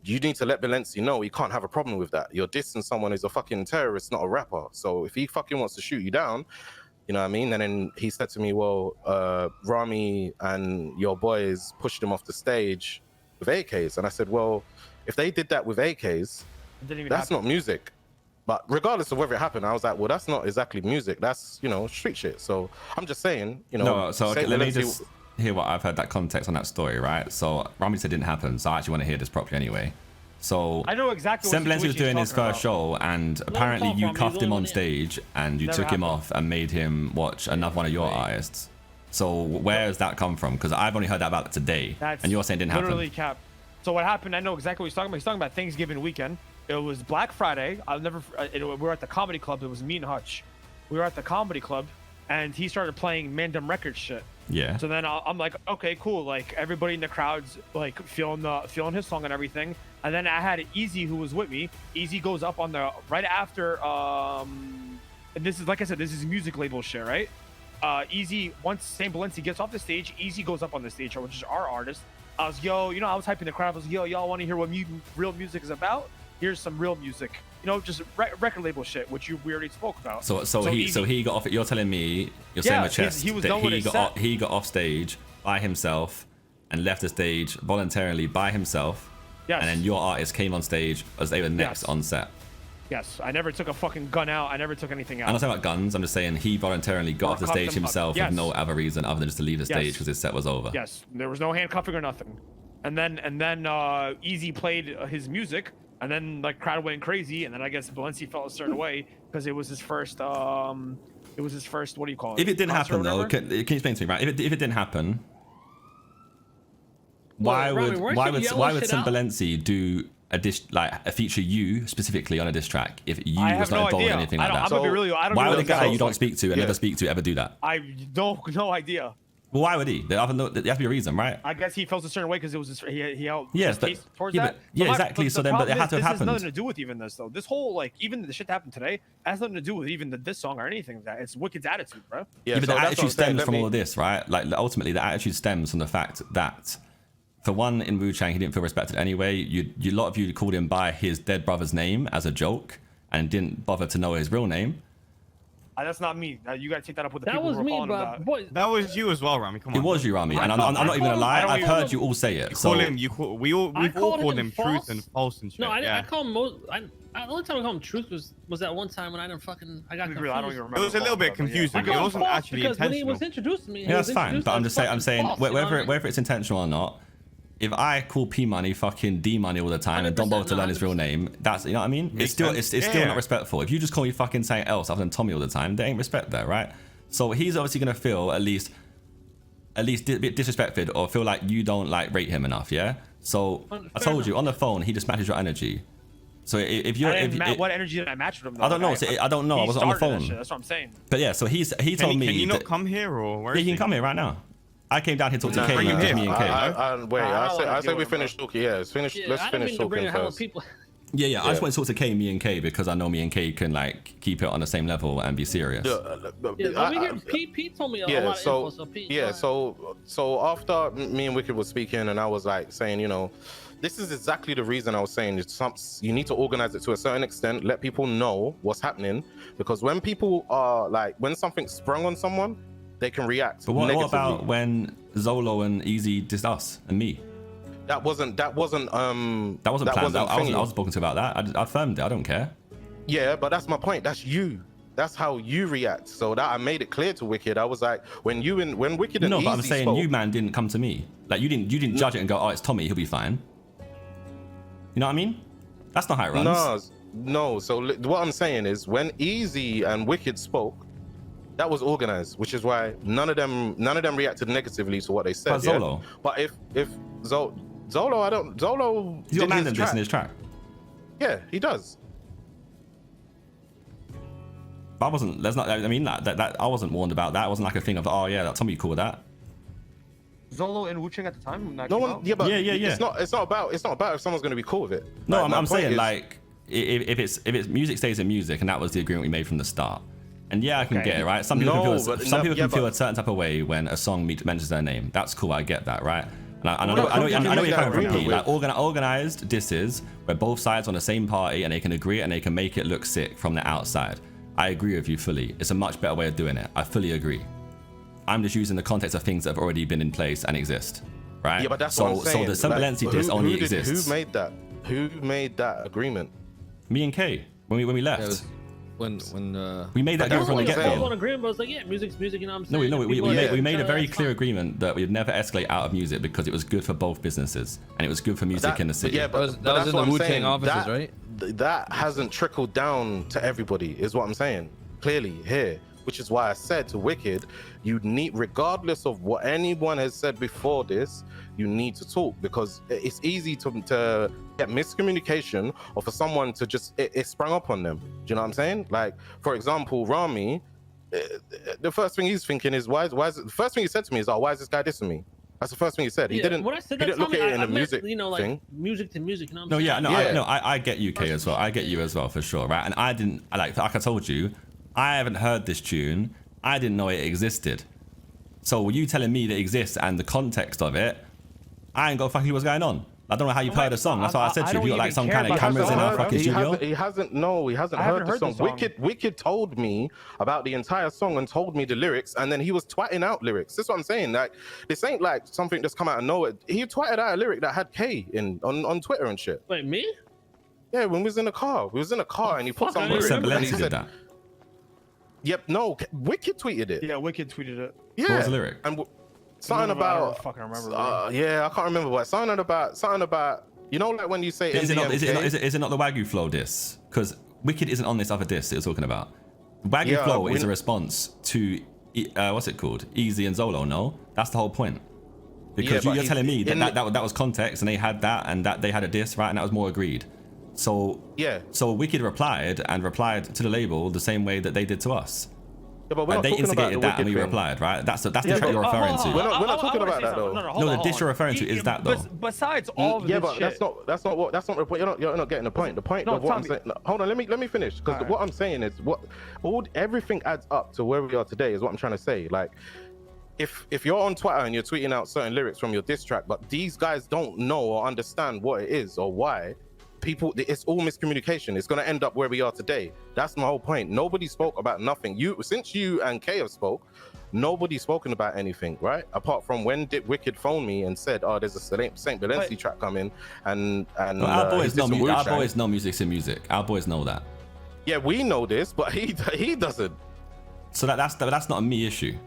M: you need to let Balenci know he can't have a problem with that. You're dissing someone who's a fucking terrorist, not a rapper. So if he fucking wants to shoot you down, you know what I mean? And then he said to me, well, Ramee and your boys pushed him off the stage with AKs. And I said, well, if they did that with AKs, that's not music. But regardless of whether it happened, I was like, well, that's not exactly music. That's, you know, street shit. So I'm just saying, you know.
C: No, so okay, let me just hear what I've heard, that context on that story, right? So Ramee said it didn't happen, so I actually want to hear this properly anyway. So
L: I know exactly what
C: Saint Balenci was doing his first show, and apparently you cuffed him on stage and you took him off and made him watch another one of your artists. So where does that come from? Because I've only heard that about today, and you're saying it didn't happen.
L: Literally cap. So what happened, I know exactly what he's talking about. He's talking about Thanksgiving weekend. It was Black Friday. We were at the comedy club. It was me and Hutch. We were at the comedy club, and he started playing Mandem Reddit shit.
C: Yeah.
L: So then I'm like, okay, cool. Like everybody in the crowd's like feeling his song and everything. And then I had Easy who was with me. Easy goes up on the right after. And this is, like I said, this is music label shit, right? Easy, once Saint Balenci gets off the stage, Easy goes up on the stage, which is our artist. I was, I was hyping the crowd. I was, y'all want to hear what real music is about? Here's some real music, just record label shit, which we already spoke about.
C: So he got off. You're telling me, you're saying with chest that he got off stage by himself and left the stage voluntarily by himself.
L: Yes.
C: And then your artist came on stage as they were next on set.
L: Yes, I never took a fucking gun out. I never took anything out.
C: I'm not talking about guns. I'm just saying he voluntarily got off the stage himself with no other reason other than just to leave the stage because his set was over.
L: Yes, there was no handcuffing or nothing. And then Easy played his music. And then like crowd went crazy, and then I guess Balenci felt a certain way because it was his first. What do you call it?
C: If it didn't happen though, can you explain to me, right? If it didn't happen, why would Saint Balenci do a feature you specifically on a diss track if you was not involved in anything like that? Why would a guy you don't speak to and never speak to ever do that?
L: I no idea.
C: Well, why would he? There has to be a reason, right?
L: I guess he felt a certain way because it was he held
C: yes,
L: his taste towards that.
C: Exactly. So then, but it had to have happened.
L: This has nothing to do with even this though. This whole even the shit that happened today has nothing to do with even this song or anything like that. It's Wicked's attitude, bro.
C: Yeah, but the attitude stems from all of this, right? Like ultimately, the attitude stems from the fact that, for one, in Wu-Chang, he didn't feel respected anyway. A lot of you called him by his dead brother's name as a joke and didn't bother to know his real name.
L: That's not me. You gotta take that up with the people who were calling him that.
F: Boy, that was you as well, Ramee. Come on.
C: It was you, Ramee, and I'm not even gonna lie. I've heard you all say it.
F: We've all called him truth and false and shit.
B: No, I call him most. The only time I called him truth was that one time when I got confused.
L: I don't even remember.
F: It was a little bit confusing. It wasn't actually intentional.
B: When he was introduced to me,
C: yeah, that's fine. But I'm saying whether it's intentional or not. If I call P Money fucking D Money all the time and don't bother to learn his real name, that's, you know what I mean? It's still not respectful. If you just call me fucking something else other than Tommy all the time, there ain't respect there, right? So he's obviously gonna feel at least a bit disrespected or feel like you don't rate him enough, yeah? So I told you on the phone he just matches your energy. So if you're
L: what energy did I match with him?
C: I don't know. I don't know. I wasn't on the phone.
L: That's what I'm saying.
C: But yeah, so he told me.
F: Can you not come here or where?
C: Yeah, he can come here right now. I came down here to talk to K.
M: Wait, I say we finish talking. Yeah, let's finish talking first.
C: Yeah. I just want to talk to K, me and K, because I know me and K can like keep it on the same level and be serious.
B: Pete told me a lot of info. So Pete,
M: so after me and Wicked was speaking, and I was like saying, you know, this is exactly the reason I was saying you need to organize it to a certain extent, let people know what's happening, because when people are like, when something's sprung on someone, they can react.
C: But what about when Zolo and Easy dissed us and me? That wasn't planned. I was spoken to about that. I affirmed it. I don't care.
M: Yeah, but that's my point. That's you. That's how you react. So that I made it clear to Wicked. I was like, when Wicked and Easy
C: but I'm saying
M: spoke,
C: you man didn't come to me. Like you didn't judge it and go, oh, it's Tommy, he'll be fine. You know what I mean? That's not how it runs.
M: No. So what I'm saying is, when Easy and Wicked spoke, that was organized, which is why none of them reacted negatively to what they said.
C: But Zolo.
M: Yeah? But if Zolo,
C: he's got Mandem this in his track.
M: Yeah, he does.
C: But I wasn't. There's not. I mean, that I wasn't warned about that. It wasn't like a thing of, oh yeah, that Tommy cool with that.
L: Zolo and Wu-Chang at the time.
M: No one. Yeah, but
C: yeah.
M: It's not about if someone's going to be cool with it.
C: No,
M: like,
C: I'm saying like if it's music stays in music, and that was the agreement we made from the start. And yeah, I can get it, right? Some people can feel a certain type of way when a song mentions their name. That's cool. I get that, right? And I know you're coming from P. Like organized disses where both sides on the same party and they can agree and they can make it look sick from the outside. I agree with you fully. It's a much better way of doing it. I fully agree. I'm just using the context of things that have already been in place and exist, right?
M: Yeah, but that's what I'm saying.
C: So the Sembilency diss only exists.
M: Who made that? Who made that agreement?
C: Me and Kay when we left.
I: Yeah, when
C: we made that agreement from the get-go.
B: On agreement, but it's like, yeah, music's music, you know what I'm saying?
C: We made a very clear agreement that we'd never escalate out of music because it was good for both businesses and it was good for music in the city.
M: Yeah, but that was in the Wu-Chang offices, right? That hasn't trickled down to everybody, is what I'm saying. Clearly here, which is why I said to Wicked, you need, regardless of what anyone has said before this, you need to talk, because it's easy to get miscommunication or for someone to just it sprung up on them. Do you know what I'm saying? Like, for example, Ramee, the first thing he's thinking is why is the first thing he said to me is, oh, why is this guy dissing me? That's the first thing he said. He didn't.
B: When I said
M: he didn't look at it in a music thing.
B: Music to music. You know what
C: I'm
B: saying?
C: I get you, Kay, as well. I get you as well for sure, right? And I didn't like I told you, I haven't heard this tune. I didn't know it existed. So you telling me that it exists and the context of it, I ain't got a fucking clue what's going on. I don't know how you heard the song. That's why I said to you. You got like some kind of cameras in our fucking studio.
M: He hasn't heard the song. Wicked told me about the entire song and told me the lyrics, and then he was twatting out lyrics. That's what I'm saying. Like, this ain't like something that's come out of nowhere. He twatted out a lyric that had K in on Twitter and shit.
B: Wait, me?
M: Yeah, when we was in the car. And he put some lyrics.
C: And he did that.
M: Yep, no, Wicked tweeted it.
L: Yeah, Wicked tweeted it.
M: Yeah.
C: What was the lyric?
M: And something about.
L: I don't fucking remember.
M: Yeah, I can't remember what. Something about. You know, like when you say.
C: Is it not the Wagyu Flow diss? Because Wicked isn't on this other diss that you're talking about. Wagyu Flow is a response to what's it called? Easy and Zolo. No, that's the whole point. Because you're telling me that was context and they had that and that they had a diss, right? And that was more agreed. So so Wicked replied to the label the same way that they did to us.
M: Yeah, but we're
C: they instigated that and we replied, right? That's the track you're referring to.
M: We're not talking about that though.
C: No, the dish you're referring to is that though.
L: Besides all of this
M: but
L: shit.
M: that's not the point. You're not getting the point. The point of what I'm saying. Hold on, let me finish, because what I'm saying is everything adds up to where we are today is what I'm trying to say. Like, if you're on Twitter and you're tweeting out certain lyrics from your diss track, but these guys don't know or understand what it is or why. People, it's all miscommunication. It's going to end up where we are today. That's my whole point. Nobody spoke about nothing. Since you and Kay have spoke, nobody's spoken about anything, right? Apart from when did Wicked phone me and said, "Oh, there's a St. Balenci track coming," and
C: our boys know music's in music. Our boys know that.
M: Yeah, we know this, but he doesn't.
C: So that's not a me issue.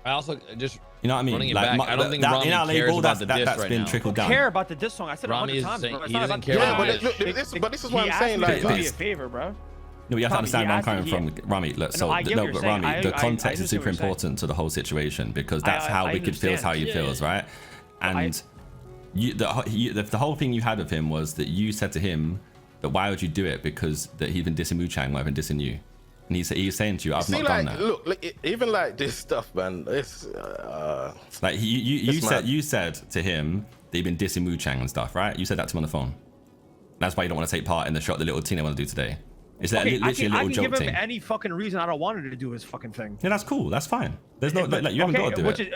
I: I also just.
C: You know what I mean?
I: Like, I don't think Ramee cares about the diss right now.
C: Trickled down.
L: I care about the diss song. I said it 100 times.
I: He doesn't care about the
M: diss. But this is what I'm saying. Like,
L: do me a favor, bro.
C: No, you have to understand where I'm coming from, Ramee. Look, Ramee, the context is super important to the whole situation, because that's how Wicked feels, how he feels, right? And the whole thing you had with him was that you said to him that why would you do it, because that he'd been dissing Wu-Chang rather than dissing you. And he's saying to you, I've not done that.
M: Look, even like this stuff, man. It's
C: like you said to him that you've been dissing Wu-Chang and stuff, right? You said that to him on the phone. That's why you don't want to take part in the shot, the little thing they want to do today. It's like literally a
L: I
C: little
L: can
C: joke
L: give him
C: thing.
L: any fucking reason I don't want him to do his fucking thing.
C: Yeah, that's cool. That's fine. There's no like you haven't got to do
L: which
C: it.
L: is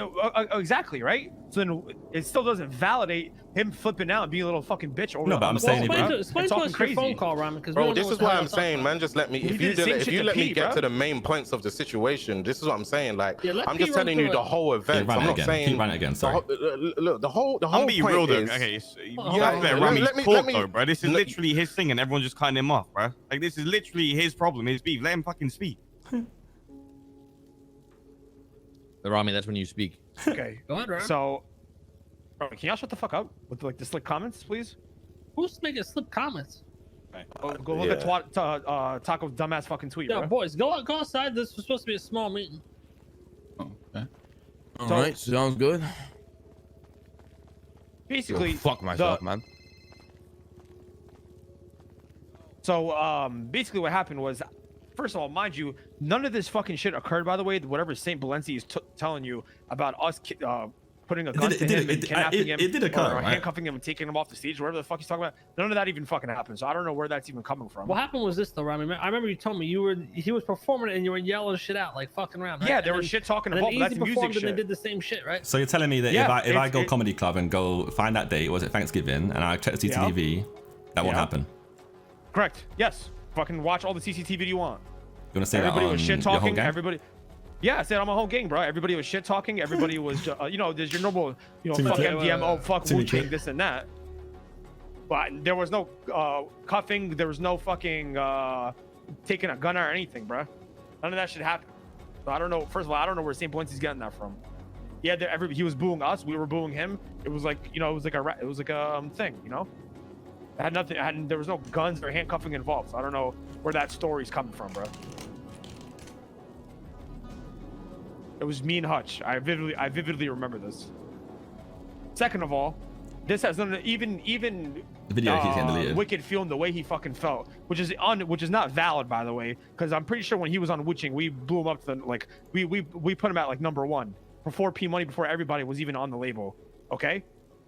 L: exactly right. So then it still doesn't validate him flipping out and being a little fucking bitch over.
C: No, but I'm saying
B: explain to us your phone call, Ramen, because
M: bro, this is why I'm saying, man, just let me. If you let me get to the main points of the situation, this is what I'm saying. Like, I'm just telling you the whole event. I'm not saying.
C: Keep running again. Sorry.
M: Look, the whole
N: I'm being real
M: point
N: though.
M: is.
N: Okay, so you have to let Rami talk though, bro. This is literally his thing, and everyone's just cutting him off, bro. Like, this is literally his problem, his beef. Let him fucking speak.
I: Rami, that's when you speak.
L: Okay.
B: Go ahead, Ram.
L: So, can y'all shut the fuck up with like the slick comments, please?
B: Who's making slip comments?
L: Go look at Taco's dumbass fucking tweet.
B: Yeah,
L: bro.
B: boys, go outside. This was supposed to be a small meeting.
I: Okay. All right, sounds good.
L: Basically,
I: fuck myself, man.
L: So, basically, what happened was, first of all, mind you, none of this fucking shit occurred. By the way, whatever Saint Balenci is telling you about us putting a gun to him and kidnapping him,
C: it did occur,
L: or
C: right?
L: handcuffing him and taking him off the stage, whatever the fuck he's talking about. None of that even fucking happened. So I don't know where that's even coming from.
B: What happened was this though, Rami. I remember you told me he was performing and you were yelling shit out, like fucking around. Right?
L: Yeah, there was shit talking involved. That's music shit.
B: And they did the same shit, right?
C: So you're telling me that if I go comedy club and go find that date, was it Thanksgiving, and I check the CCTV, that won't happen?
L: Correct. Yes. Fucking watch all the CCTV you want.
C: You want to say
L: everybody
C: that on
L: was shit
C: your whole
L: talking.
C: gang?
L: Everybody. Yeah, I said I'm a whole gang, bro. Everybody was shit talking. Everybody was, there's your normal, fuck MDMO, fuck Wu-Chang, this and that. But there was no cuffing. There was no fucking taking a gun or anything, bro. None of that shit happened. So I don't know. First of all, I don't know where St. Points he's getting that from. Yeah, he was booing us. We were booing him. It was like, it was like a thing, It had nothing. There was no guns or handcuffing involved. So I don't know where that story's coming from, bro. It was me and Hutch. I vividly remember this. Second of all, this has none of even
C: the video keeps getting deleted.
L: Wicked feeling the way he fucking felt, which is not valid, by the way, because I'm pretty sure when he was on Wu-Chang, we blew him up to we put him at like #1 for 4P money before everybody was even on the label. Okay.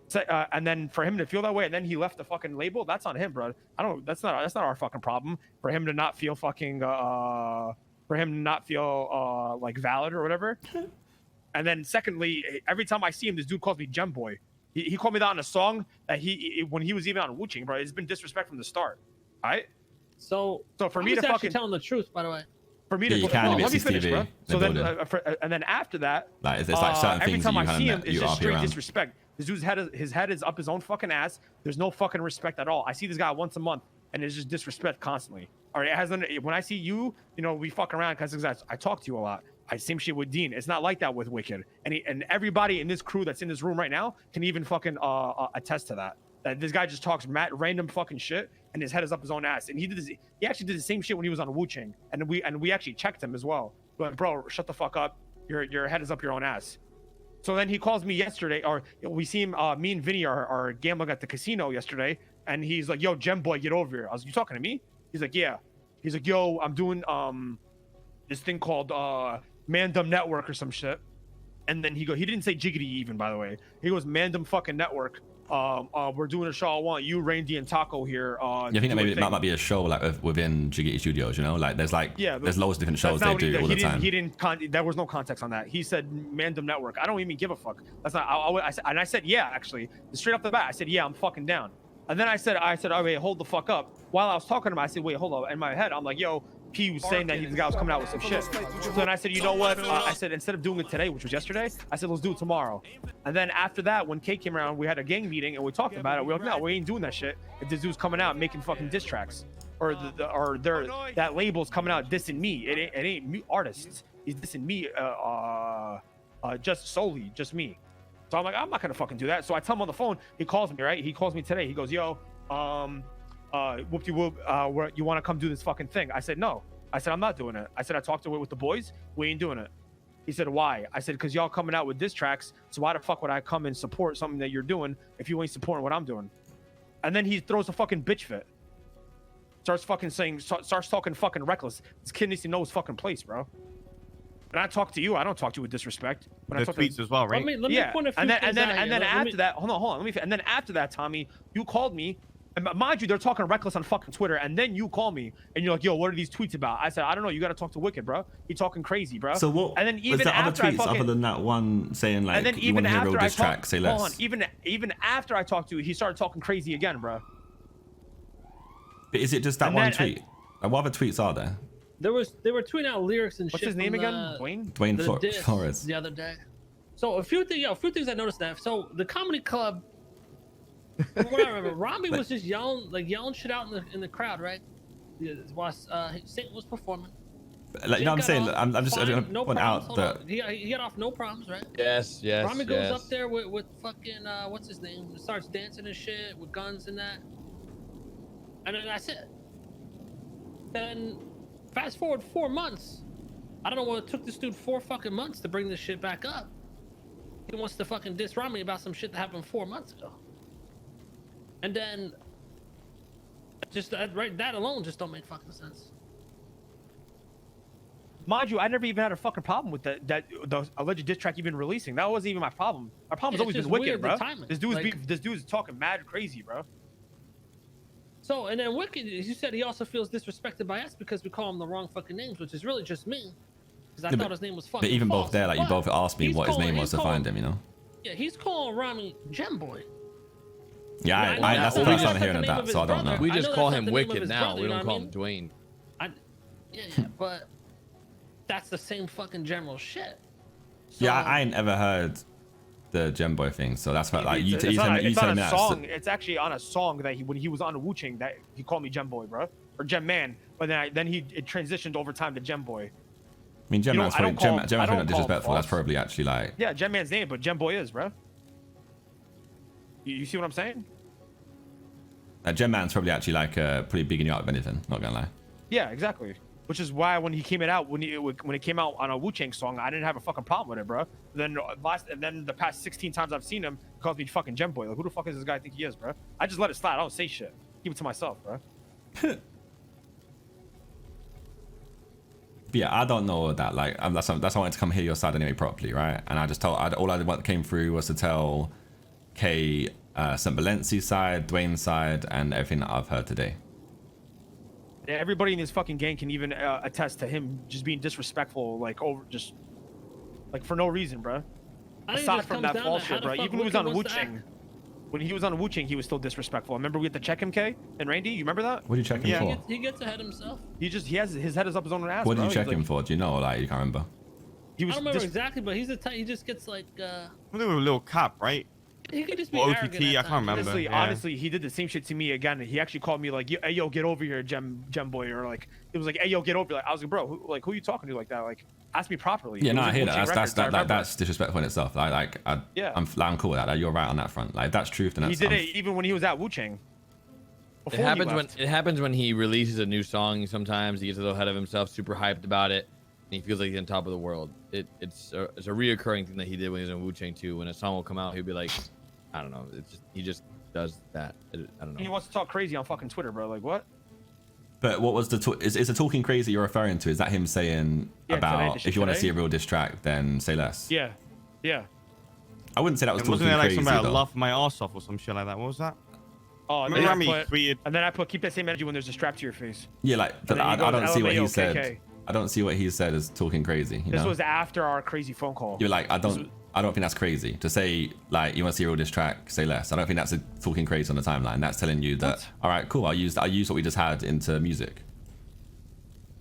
L: So, and then for him to feel that way, and then he left the fucking label, that's on him, bro. That's not our fucking problem. For him to not feel fucking like valid or whatever. And then secondly, every time I see him, this dude calls me Gem Boy. He called me that on a song that when he was even on Wu-Chang, bro. It's been disrespect from the start. All right. So for me to fucking
B: telling the truth, by the way.
L: For me to let me finish, bro. So then and then after that,
C: like it's like certain
L: every
C: things
L: time
C: you
L: I see him,
C: kind
L: it's
C: of
L: just straight
C: around.
L: disrespect. This dude's his head is up his own fucking ass. There's no fucking respect at all. I see this guy once a month, and it's just disrespect constantly. All right, when I see you, we fuck around because I talk to you a lot. Same shit with Dean. It's not like that with Wicked, and everybody in this crew that's in this room right now can even fucking attest to that. That this guy just talks random fucking shit, and his head is up his own ass. And he actually did the same shit when he was on Wu-Chang, and we actually checked him as well. But bro, shut the fuck up. Your head is up your own ass. So then he calls me yesterday, or we see him. Me and Vinny are gambling at the casino yesterday, and he's like, "Yo, Gem Boy, get over here." I was, "You talking to me?" He's like, "Yeah." He's like, "Yo, I'm doing this thing called Mandem Network or some shit." And then he didn't say Jiggity even, by the way. He goes, "Mandem fucking Network. We're doing a show. I want you, Randy, and Taco here."
C: I think that maybe it might be a show like within Jiggity Studios, like there's loads of different shows they do all the time.
L: There was no context on that. He said Mandem Network. I don't even give a fuck. That's not. I said yeah, actually, straight off the bat. I said yeah, I'm fucking down. And then I said, "Oh wait, hold the fuck up." While I was talking to him, I said, "Wait, hold up." In my head, I'm like, "Yo." P was saying that the guy was coming out with some shit. So then I said, "You know what?" I said, instead of doing it today, which was yesterday, I said, "Let's do it tomorrow." And then after that, when Kate came around, we had a gang meeting and we talked about it. We were like, "No, we ain't doing that shit. If this dude's coming out making fucking diss tracks, or that label's coming out dissing me, it ain't me artists. He's dissing me, just me." So I'm like, I'm not gonna fucking do that. So I tell him on the phone. He calls me, right? He calls me today. He goes, "Yo, whoop-de-whoop, you want to come do this fucking thing?" I said, "No." I said, "I'm not doing it." I said, "I talked to it with the boys. We ain't doing it." He said, "Why?" I said, "Because y'all coming out with diss tracks. So why the fuck would I come and support something that you're doing if you ain't supporting what I'm doing?" And then he throws a fucking bitch fit. Starts talking fucking reckless. This kid needs to know his fucking place, bro. And I talk to you. I don't talk to you with disrespect. But I talk
N: tweets as well, right?
B: Let me point a few
L: and then
B: things out
L: after
B: here.
L: that, hold on. And then after that, Tommy, you called me And mind you, they're talking reckless on fucking Twitter, and then you call me and you're like, "Yo, what are these tweets about?" I said, "I don't know. You got to talk to Wicked, bro. He talking crazy, bro."
C: So what?
L: And then even
C: was there
L: after
C: other tweets other than that one saying like,
L: and then
C: you want
L: even
C: to hear real
L: after I
C: diss track,
L: talked,
C: say
L: hold
C: less?
L: on, even after I talked to you, he started talking crazy again, bro.
C: But is it just that
L: And
C: one
L: then-
C: tweet? Like, what other tweets are there?
B: They were tweeting out lyrics and
L: What's
B: shit.
L: his name
B: from
L: again?
B: the-
L: Dwayne?
C: Dwayne
B: the diss
C: Flores.
B: the other day. So a few things I noticed that. So the comedy club. From what I remember, Ramee was just yelling shit out in the crowd, right? While Saint was performing.
C: Like, you know what I'm
B: Got
C: saying?
B: off
C: I'm just
B: fine,
C: going to
B: no
C: point
B: problems.
C: out
B: Hold
C: that
B: on. He got off no problems, right?
I: Yes.
B: Ramee goes up there with fucking what's his name? Starts dancing and shit with guns and that. And then that's it. Then fast forward 4 months. I don't know what it took this dude 4 fucking months to bring this shit back up. He wants to fucking diss Ramee about some shit that happened 4 months ago. And then just that alone just don't make fucking sense.
L: Mind you, I never even had a fucking problem with the alleged diss track even releasing. That wasn't even my problem. My problem's always been Wicked, bro. This dude's talking mad crazy, bro.
B: So, and then Wicked, you said he also feels disrespected by us because we call him the wrong fucking names, which is really just me. Because I thought his name was fucking
C: But even
B: false.
C: both there, like, you both asked me what his name was to find him, you know?
B: Yeah, he's calling Ramee Gemboy.
C: Yeah, that's the first time I'm hearing of that, so I don't know.
I: We just call him
B: the name of
I: Wicked
B: his
I: now.
B: brother,
I: We
B: you know
I: don't
B: what
I: call
B: I
I: him
B: mean?
I: Dwayne.
B: Yeah, but that's the same fucking general shit.
C: Yeah, I ain't ever heard the Gemboy thing, so that's what, like, you
L: It's
C: telling
L: on
C: me
L: a
C: that.
L: song. It's actually on a song that when he was on Wu-Chang, that he called me Gemboy, bro, or Gem Man. But then it transitioned over time to Gemboy.
C: I mean, Gem Man's probably not disrespectful. That's
L: false.
C: probably actually like.
L: Yeah, Gem Man's name, but Gemboy is, bro. You see what I'm saying?
C: Gem Man's probably actually like pretty bigging you up, if anything. Not gonna lie.
L: Yeah, exactly. Which is why when he came out, when it came out on a Wu-Chang song, I didn't have a fucking problem with it, bro. Then the past 16 times I've seen him, he calls me fucking Gemboy. Like, who the fuck is this guy think he is, bro? I just let it slide. I don't say shit. Keep it to myself, bro.
C: But yeah, I don't know that. Like, that's why I wanted to come hear your side anyway properly, right? And I just told all I came through was to tell Kay St. Valenci's side, Dwayne's side, and everything that I've heard today.
L: Yeah, everybody in his fucking gang can even attest to him just being disrespectful, like for no reason, bro. Aside from that false shit, bro. Even when he was on Wu-Chang, he was still disrespectful. Remember we had to check him, Kay and Randy. You remember that?
C: What did you check him for?
B: He gets ahead himself.
L: He has his head is up his own ass.
C: What did
L: bro.
C: you check
L: He's
C: him for? Do you know? Like, you can't remember.
L: He was
B: I don't remember exactly, but he's the type. He just gets like.
N: A little cap, right?
B: He could just be
N: Or
B: arrogant
N: OTT, I
B: at
N: can't
B: times.
N: remember.
L: Honestly, he did the same shit to me again. He actually called me like, "Hey, yo, get over here, Gem Boy," or like, it was like, "Hey, yo, get over here." Like, I was like, "Bro, who are you talking to like that? Like, ask me properly."
C: Yeah,
L: It
C: no,
L: was
C: I
L: in
C: hear
L: Wu-Chang
C: that.
L: Records, I remember.
C: That's disrespectful in itself. I'm cool with that. Like, you're right on that front. Like, if that's truth, then
L: He
C: that's.
L: did it even when he was at Wu-Chang.
I: It happens when he releases a new song. Sometimes he gets a little ahead of himself, super hyped about it, and he feels like he's on top of the world. It's a reoccurring thing that he did when he was in Wu-Chang too. When a song will come out, he'll be like, I don't know. He just does that. I don't know.
L: He wants to talk crazy on fucking Twitter, bro. Like what?
C: But what was is the talking crazy you're referring to? Is that him saying about if you want to see a real diss track, then say less?
L: Yeah, yeah.
C: I wouldn't say that was talking
N: wasn't there like
C: crazy.
N: something about
C: though.
N: laugh my ass off or some shit like that? What was that?
L: Oh, and then I put keep that same energy when there's a strap to your face.
C: Yeah, like
L: And then
C: I
L: he goes,
C: don't see what he
L: LMAO,
C: said.
L: KK.
C: I don't see what he said as talking crazy. You
L: This
C: know?
L: was after our crazy phone call.
C: You're like, I don't think that's crazy to say. Like, you want to see a real diss track, say less. I don't think that's talking crazy on the timeline. That's telling you that all right, cool. I use what we just had into music.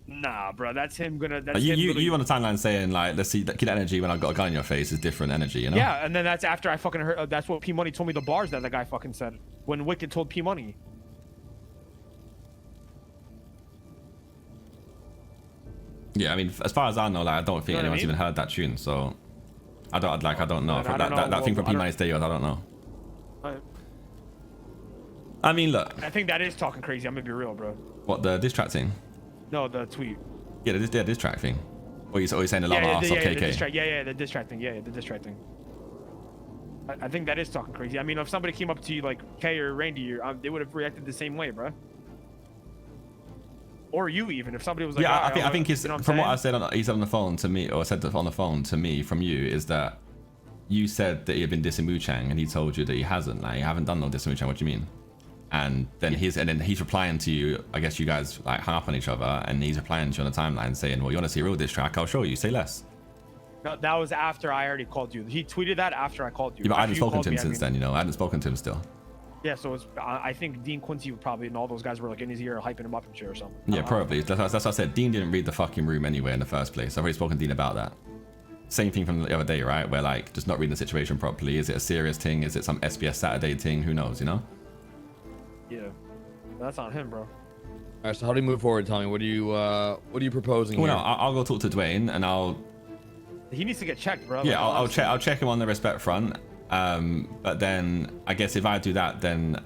L: Nah, bro, that's him gonna. That's
C: Like,
L: him
C: you on the timeline saying like, let's see, keep that energy when I've got a gun in your face is different energy, you know?
L: Yeah, and then that's after I fucking heard. That's what P Money told me the bars that the guy fucking said when Wicked told P Money.
C: Yeah, I mean, as far as I know, like, I don't think
L: You know what I
C: anyone's
L: mean?
C: even heard that tune, so I don't know.
L: I don't know.
C: That thing from
L: Well,
C: P Money Studios, I don't know.
L: I-
C: I mean, look,
L: I think that is talking crazy. I'm gonna be real, bro.
C: what the diss track thing?
L: No, the tweet.
C: Yeah, the diss track thing. Or you saying the love
L: yeah,
C: ass of
L: the
C: KK?
L: diss track. Yeah, the diss track thing. Yeah, the diss track thing. I think that is talking crazy. I mean, if somebody came up to you like Kay or Randy, they would have reacted the same way, bro. Or you even, if somebody was like,
C: Yeah,
L: "Oh,
C: I think it's
L: you know
C: from what I
L: saying?"
C: said. He said on the phone to me, or said on the phone to me from you, is that you said that he had been dissing Wu-Chang, and he told you that he hasn't. Like, you haven't done no dissing Wu-Chang. What do you mean? And then he's replying to you. I guess you guys like hung up on each other, and he's replying to you on the timeline saying, "Well, you want to see a real diss track? I'll show you. Say less."
L: No, that was after I already called you. He tweeted that after I called you.
C: Yeah, but I
L: After
C: hadn't
L: you
C: spoken
L: called
C: to him
L: me,
C: since then. You know, I hadn't spoken to him still.
L: Yeah, so it's, I think Dean Quincy would probably, and all those guys were like in his ear, hyping him up and shit or something.
C: Yeah, probably. That's what I said. Dean didn't read the fucking room anyway in the first place. I've already spoken to Dean about that. Same thing from the other day, right? Where like just not reading the situation properly. Is it a serious thing? Is it some SBS Saturday thing? Who knows? You know?
L: Yeah, that's on him, bro.
I: All right, so how do you move forward, Tommy? What are you proposing?
C: Well,
I: here?
C: no, I'll go talk to Dwayne, and
L: He needs to get checked, bro.
C: yeah,
L: Like,
C: I'll check him on the respect front. But then I guess if I do that, then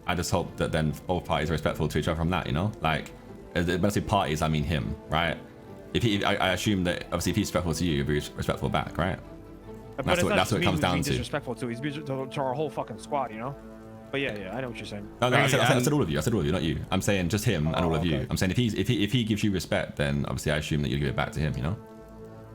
C: I just hope that then both parties are respectful to each other from that. You know, like when I say parties, I mean him, right? I assume that obviously if he's respectful to you, you'll be respectful back, right?
L: But
C: That's what it comes down to.
L: Disrespectful to. He's to our whole fucking squad, you know. But yeah, I know what you're saying.
C: No, I said all of you. I said all of you, not you. I'm saying just him and all of you. I'm saying if he gives you respect, then obviously I assume that you give it back to him. You know.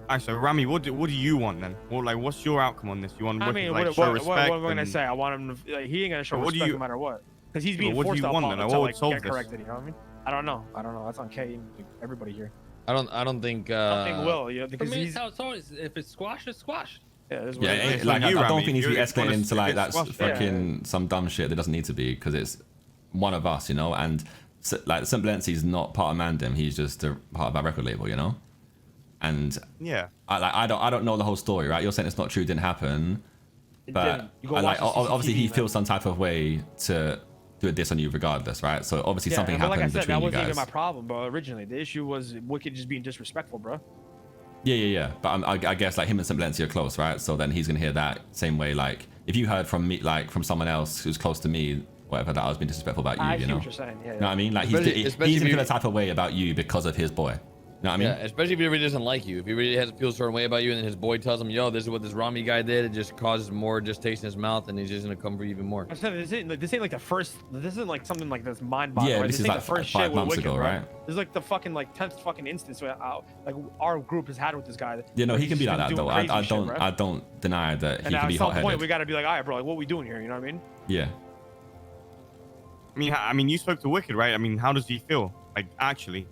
N: Alright, so Ramee, what do you want then? What's your outcome on this? You want
L: I mean,
N: show respect?
L: what am I gonna say? I want him to. Like, he ain't gonna show respect no matter what, because he's being forced to get corrected. You know what I mean? I don't know. That's on K and everybody here.
I: I don't think.
L: Nothing will. You know, because
B: I mean, it's how it's always. If it's squashed, it's squashed.
L: Yeah,
C: like I don't think it needs to be escalated into like that's fucking some dumb shit that doesn't need to be, because it's one of us, you know. And like Simplency's not part of Mandem. He's just a part of our record label, you know. And
N: yeah,
C: I don't know the whole story, right? You're saying it's not true, didn't happen, but like obviously he feels some type of way to do a diss on you regardless, right? So obviously something happened
L: like I said,
C: between
L: that
C: you guys.
L: wasn't even my problem, bro. Originally, the issue was Wicked just being disrespectful, bro.
C: Yeah. But I guess like him and Simplency are close, right? So then he's gonna hear that same way. Like if you heard from me, like from someone else who's close to me, whatever, that I was being disrespectful about you,
L: I
C: you
L: see
C: know?
L: what you're saying. Yeah.
C: You know what I mean? Like he's gonna feel that type of way about you because of his boy. You know what I mean?
I: Yeah, especially if he really doesn't like you. If he really has to feel a certain way about you, and then his boy tells him, "Yo, this is what this Ramee guy did," it just causes more just taste in his mouth, and he's just gonna come for you even more.
L: I said this ain't like the first. This isn't like something like this mind-boggling.
C: Yeah,
L: right?
C: this is
L: ain't
C: like
L: the first
C: 5
L: shit
C: months
L: with
C: ago,
L: Wicked,
C: right?
L: This is like the fucking like 10th fucking instance where like our group has had with this guy.
C: Yeah, no, he can be like that
L: doing
C: though. I don't deny that he
L: and
C: can be
L: at some
C: hot-headed.
L: point we gotta be like, all right, bro, like what we doing here? You know what I mean?
C: Yeah.
N: I mean, you spoke to Wicked, right? I mean, how does he feel? Like, actually.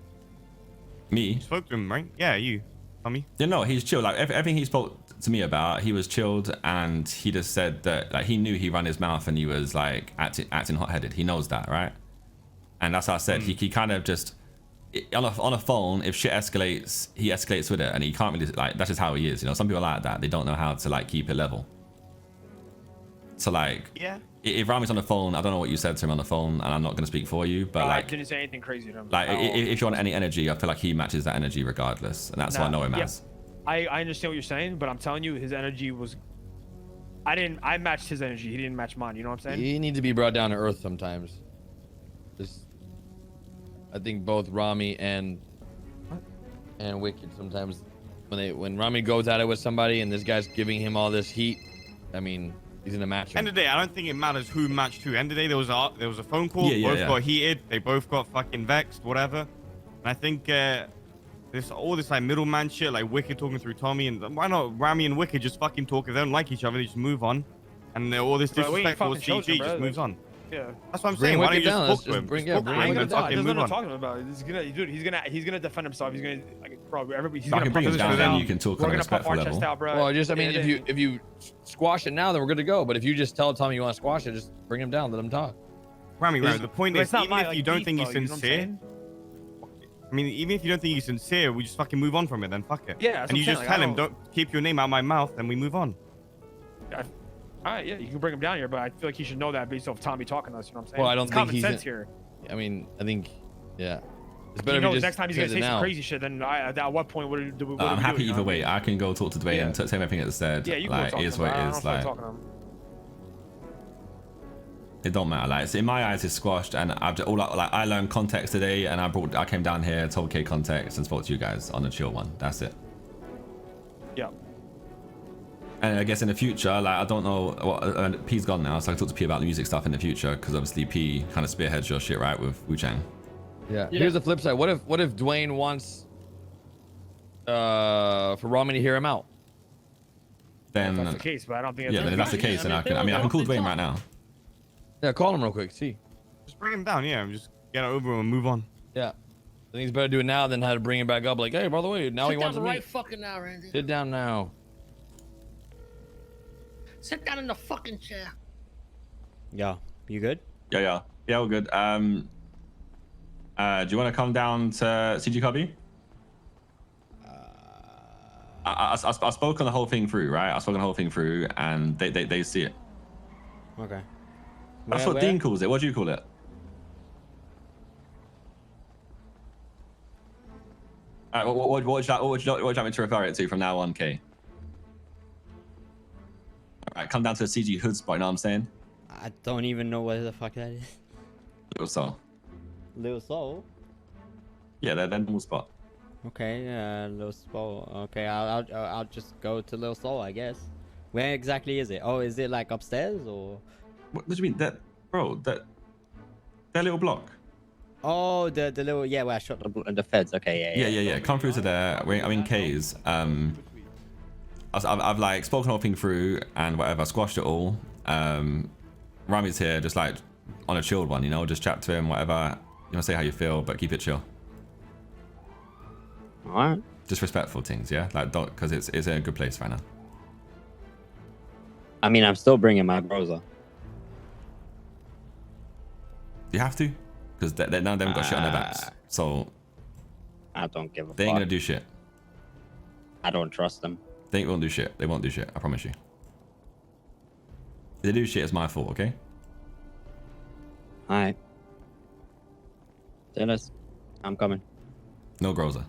C: Me?
N: You spoke to him, right? Yeah, you. Tommy?
C: Yeah, no, he's chill. Like everything he spoke to me about, he was chilled, and he just said that like he knew he ran his mouth and he was like acting hot-headed. He knows that, right? And that's what I said. He kind of just on a phone, if shit escalates, he escalates with it, and he can't really like. That's just how he is, you know. Some people are like that. They don't know how to like keep it level. So like,
N: yeah.
C: If Ramee's on the phone, I don't know what you said to him on the phone, and I'm not gonna speak for you, but
L: I
C: like,
L: didn't say anything crazy to him.
C: like if you want any energy, I feel like he matches that energy regardless, and that's what I know him as.
L: I understand what you're saying, but I'm telling you, his energy was. I matched his energy. He didn't match mine. You know what I'm saying?
I: You need to be brought down to earth sometimes. I think both Ramee and Wicked sometimes when Ramee goes at it with somebody and this guy's giving him all this heat, I mean, he's in a match.
N: End of the day, I don't think it matters who matched who. End of the day, there was a phone call. Both got heated. They both got fucking vexed, whatever. And I think all this like middleman shit, like Wicked talking through Tommy, and why not Ramee and Wicked just fucking talk? If they don't like each other, they just move on. And all this disrespectful CG just moves on.
L: Yeah,
N: that's what I'm saying. Why don't you just talk to him?
L: Bring him down. That's what I'm talking about. He's gonna defend himself. He's gonna bro. Everybody. He's gonna
C: bring him down, then you can talk on a respectful level.
I: Well, I mean, if you squash it now, then we're good to go. But if you just tell Tommy you want to squash it, just bring him down, let him talk.
N: Ramee, the point is, even if you don't think he's sincere, I mean, even if you don't think he's sincere, we just fucking move on from it. Then fuck it.
L: Yeah.
N: And you just tell him, don't keep your name out of my mouth, and we move on.
L: All right, yeah, you can bring him down here, but I feel like he should know that based off Tommy talking to us. You know what I'm saying?
I: Well, I don't think
L: he's common sense here.
I: I mean, I think, yeah.
L: It's better if he just next time he's gonna say some crazy shit. Then at what point would do?
C: I'm happy either way. I can go talk to Dwayne and say everything that's said.
L: Yeah, you can
C: like,
L: talk
C: it is
L: to
C: what
L: him.
C: it is. Like, it don't matter. Like, so in my eyes, it's squashed, and I learned context today, and I came down here, told K context, and spoke to you guys on a chill one. That's it.
L: Yeah.
C: And I guess in the future, like I don't know, P's gone now, so I can talk to P about the music stuff in the future, because obviously P kind of spearheads your shit, right, with Wu-Chang.
I: Yeah. Here's the flip side. What if Dwayne wants for Ramee to hear him out?
C: Then
L: that's the case, but I don't think.
C: Then that's the case, and I can call Dwayne right now.
I: Yeah, call him real quick. See.
N: Just bring him down, yeah. Just get it over and move on.
I: Yeah. I think he's better do it now than how to bring him back up. Like, hey, by the way, now he wants to
B: right
I: meet.
B: fucking now, Randy.
I: Sit down now.
B: Sit down in the fucking chair.
A: Yeah, you good?
C: Yeah, all good. Do you want to come down to CG Cubby? I spoke on the whole thing through, right? I spoke on the whole thing through, and they see it.
A: Okay.
C: That's what Dean calls it. What do you call it? All right, what would you like me to refer it to from now on, Kay? All right, come down to the CG Hood spot, you know what I'm saying?
A: I don't even know what the fuck that is.
C: Little Soul.
A: Little Soul?
C: Yeah, they're normal spot.
A: Okay, Little Soul. Okay, I'll just go to Little Soul, I guess. Where exactly is it? Oh, is it like upstairs or?
C: What do you mean? That little block.
A: Oh, the little, yeah, where I shot the feds. Okay,
C: Yeah. Come through to there. I'm in K's. I've like spoken the whole thing through and whatever, squashed it all. Ramie's here, just like on a chilled one, you know, just chat to him, whatever. You know, say how you feel, but keep it chill.
A: All right.
C: Just respectful things, yeah. Like don't, because it's in a good place right now.
A: I mean, I'm still bringing my browser.
C: You have to, because none of them got shit on their backs. So
A: I don't give a fuck.
C: They ain't gonna do shit.
A: I don't trust them.
C: They ain't gonna do shit. They won't do shit. I promise you. If they do shit, it's my fault, okay?
A: Alright. Dennis, I'm coming.
C: No Groza.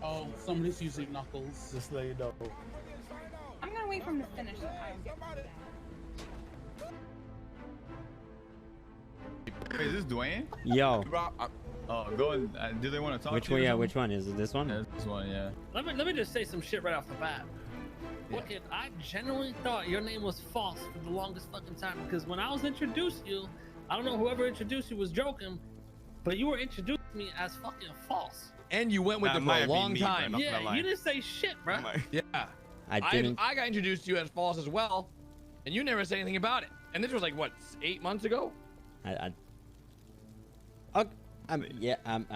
O: Oh, somebody's using Knuckles.
P: Just let you know.
Q: I'm gonna wait for him to finish.
R: Hey, is this Dwayne?
A: Yo.
R: Oh, go and do they want to talk
A: Which
R: to
A: one?
R: you?
A: Yeah, which one is it? This one?
R: Yeah, this one, yeah.
B: Let me just say some shit right off the bat. Wicked, I genuinely thought your name was false for the longest fucking time because when I was introduced to you, I don't know whoever introduced you was joking, but you were introduced to me as fucking false.
I: And you went with
N: That
I: it for
N: might
I: a
N: have been
I: long
N: me,
I: time.
N: bro, not gonna
B: Yeah,
N: lie.
B: you didn't say shit, bro.
I: Yeah.
A: I didn't.
I: I got introduced to you as false as well, and you never said anything about it. And this was like what, 8 months ago?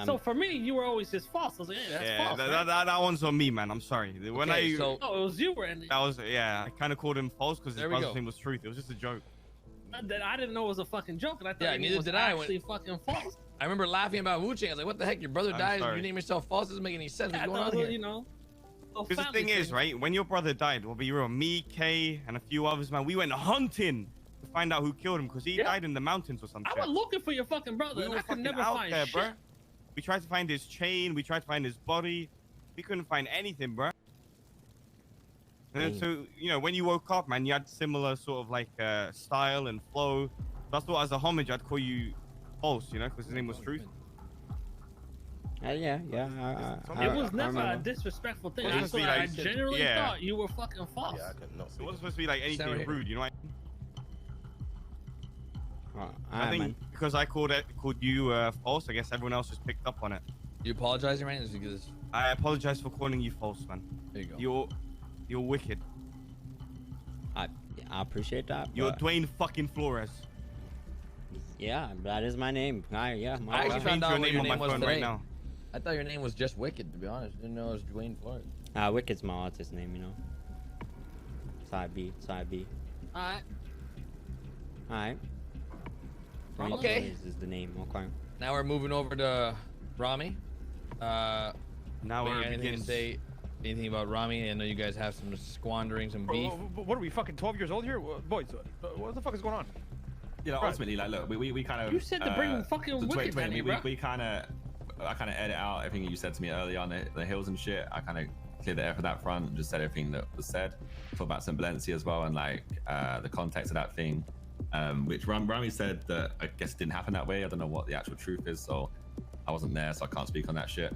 B: So for me, you were always just false. I was like, hey, that's
N: Yeah,
B: false.
N: that one's on me, man. I'm sorry. When
I: Okay, so-
B: Oh, it was you, Randy.
N: that was, yeah, I kind of called him false because his
I: There we
N: brother's
I: go.
N: name was Truth. It was just a joke.
B: That I didn't know it was a fucking joke, and I thought
I: Yeah,
B: your name
I: neither
B: was
I: did I.
B: actually fucking false.
I: I remember laughing about Wu-Chang. I was like, what the heck? Your brother
N: I'm
I: died and
N: sorry.
I: you name yourself false? Doesn't make any sense.
B: Yeah, I
I: What's going
B: thought
I: on
B: it was,
I: here?
B: you know. a
N: Because the
B: family
N: thing is, right, when your brother died, well, be real, me, Kay, and a few others, man, we went hunting to find out who killed him because he died in the mountains or something.
B: I was looking for your fucking brother,
N: We
B: and
N: were
B: I could
N: fucking
B: never
N: out
B: find
N: there,
B: shit.
N: bro. We tried to find his chain. We tried to find his body. We couldn't find anything, bro. And then, so, you know, when you woke up, man, you had similar sort of like style and flow. So I thought as a homage, I'd call you false, you know, because his name was Truth.
A: Yeah.
B: It was never a disrespectful thing.
N: It
B: I,
N: was
B: thought,
N: like-
B: I genuinely
N: yeah.
B: thought you were fucking false.
N: It wasn't supposed to be like anything rude, you know what I think because I called you false, I guess everyone else just picked up on it.
I: You apologizing, right? Is because
N: I apologize for calling you false, man.
I: There you go.
N: You're wicked.
A: I appreciate that.
N: You're
A: but-
N: Dwayne fucking Flores.
A: Yeah, that is my name.
I: I actually found out what your name was today. I thought your name was just Wicked, to be honest. Didn't know it was Dwayne Flores.
A: Wicked's my artist name, you know. Side B.
B: Alright.
A: Alright.
I: Okay.
A: Is the name, okay.
I: Now we're moving over to Ramee.
N: Now we're
I: anything to
N: begins.
I: say anything about Ramee? I know you guys have some squandering, some beef.
L: What are we, fucking 12 years old here? Boys, what the fuck is going on?
C: You know, ultimately, like, look, we kind of.
B: You said to bring fucking Wicked in here, bro.
C: we kind of, I kind of edit out everything you said to me earlier on the hills and shit. I kind of cleared the air for that front and just said everything that was said. Talk about some Valencia as well and like the context of that thing, which Ramee said that I guess didn't happen that way. I don't know what the actual truth is, so I wasn't there, so I can't speak on that shit.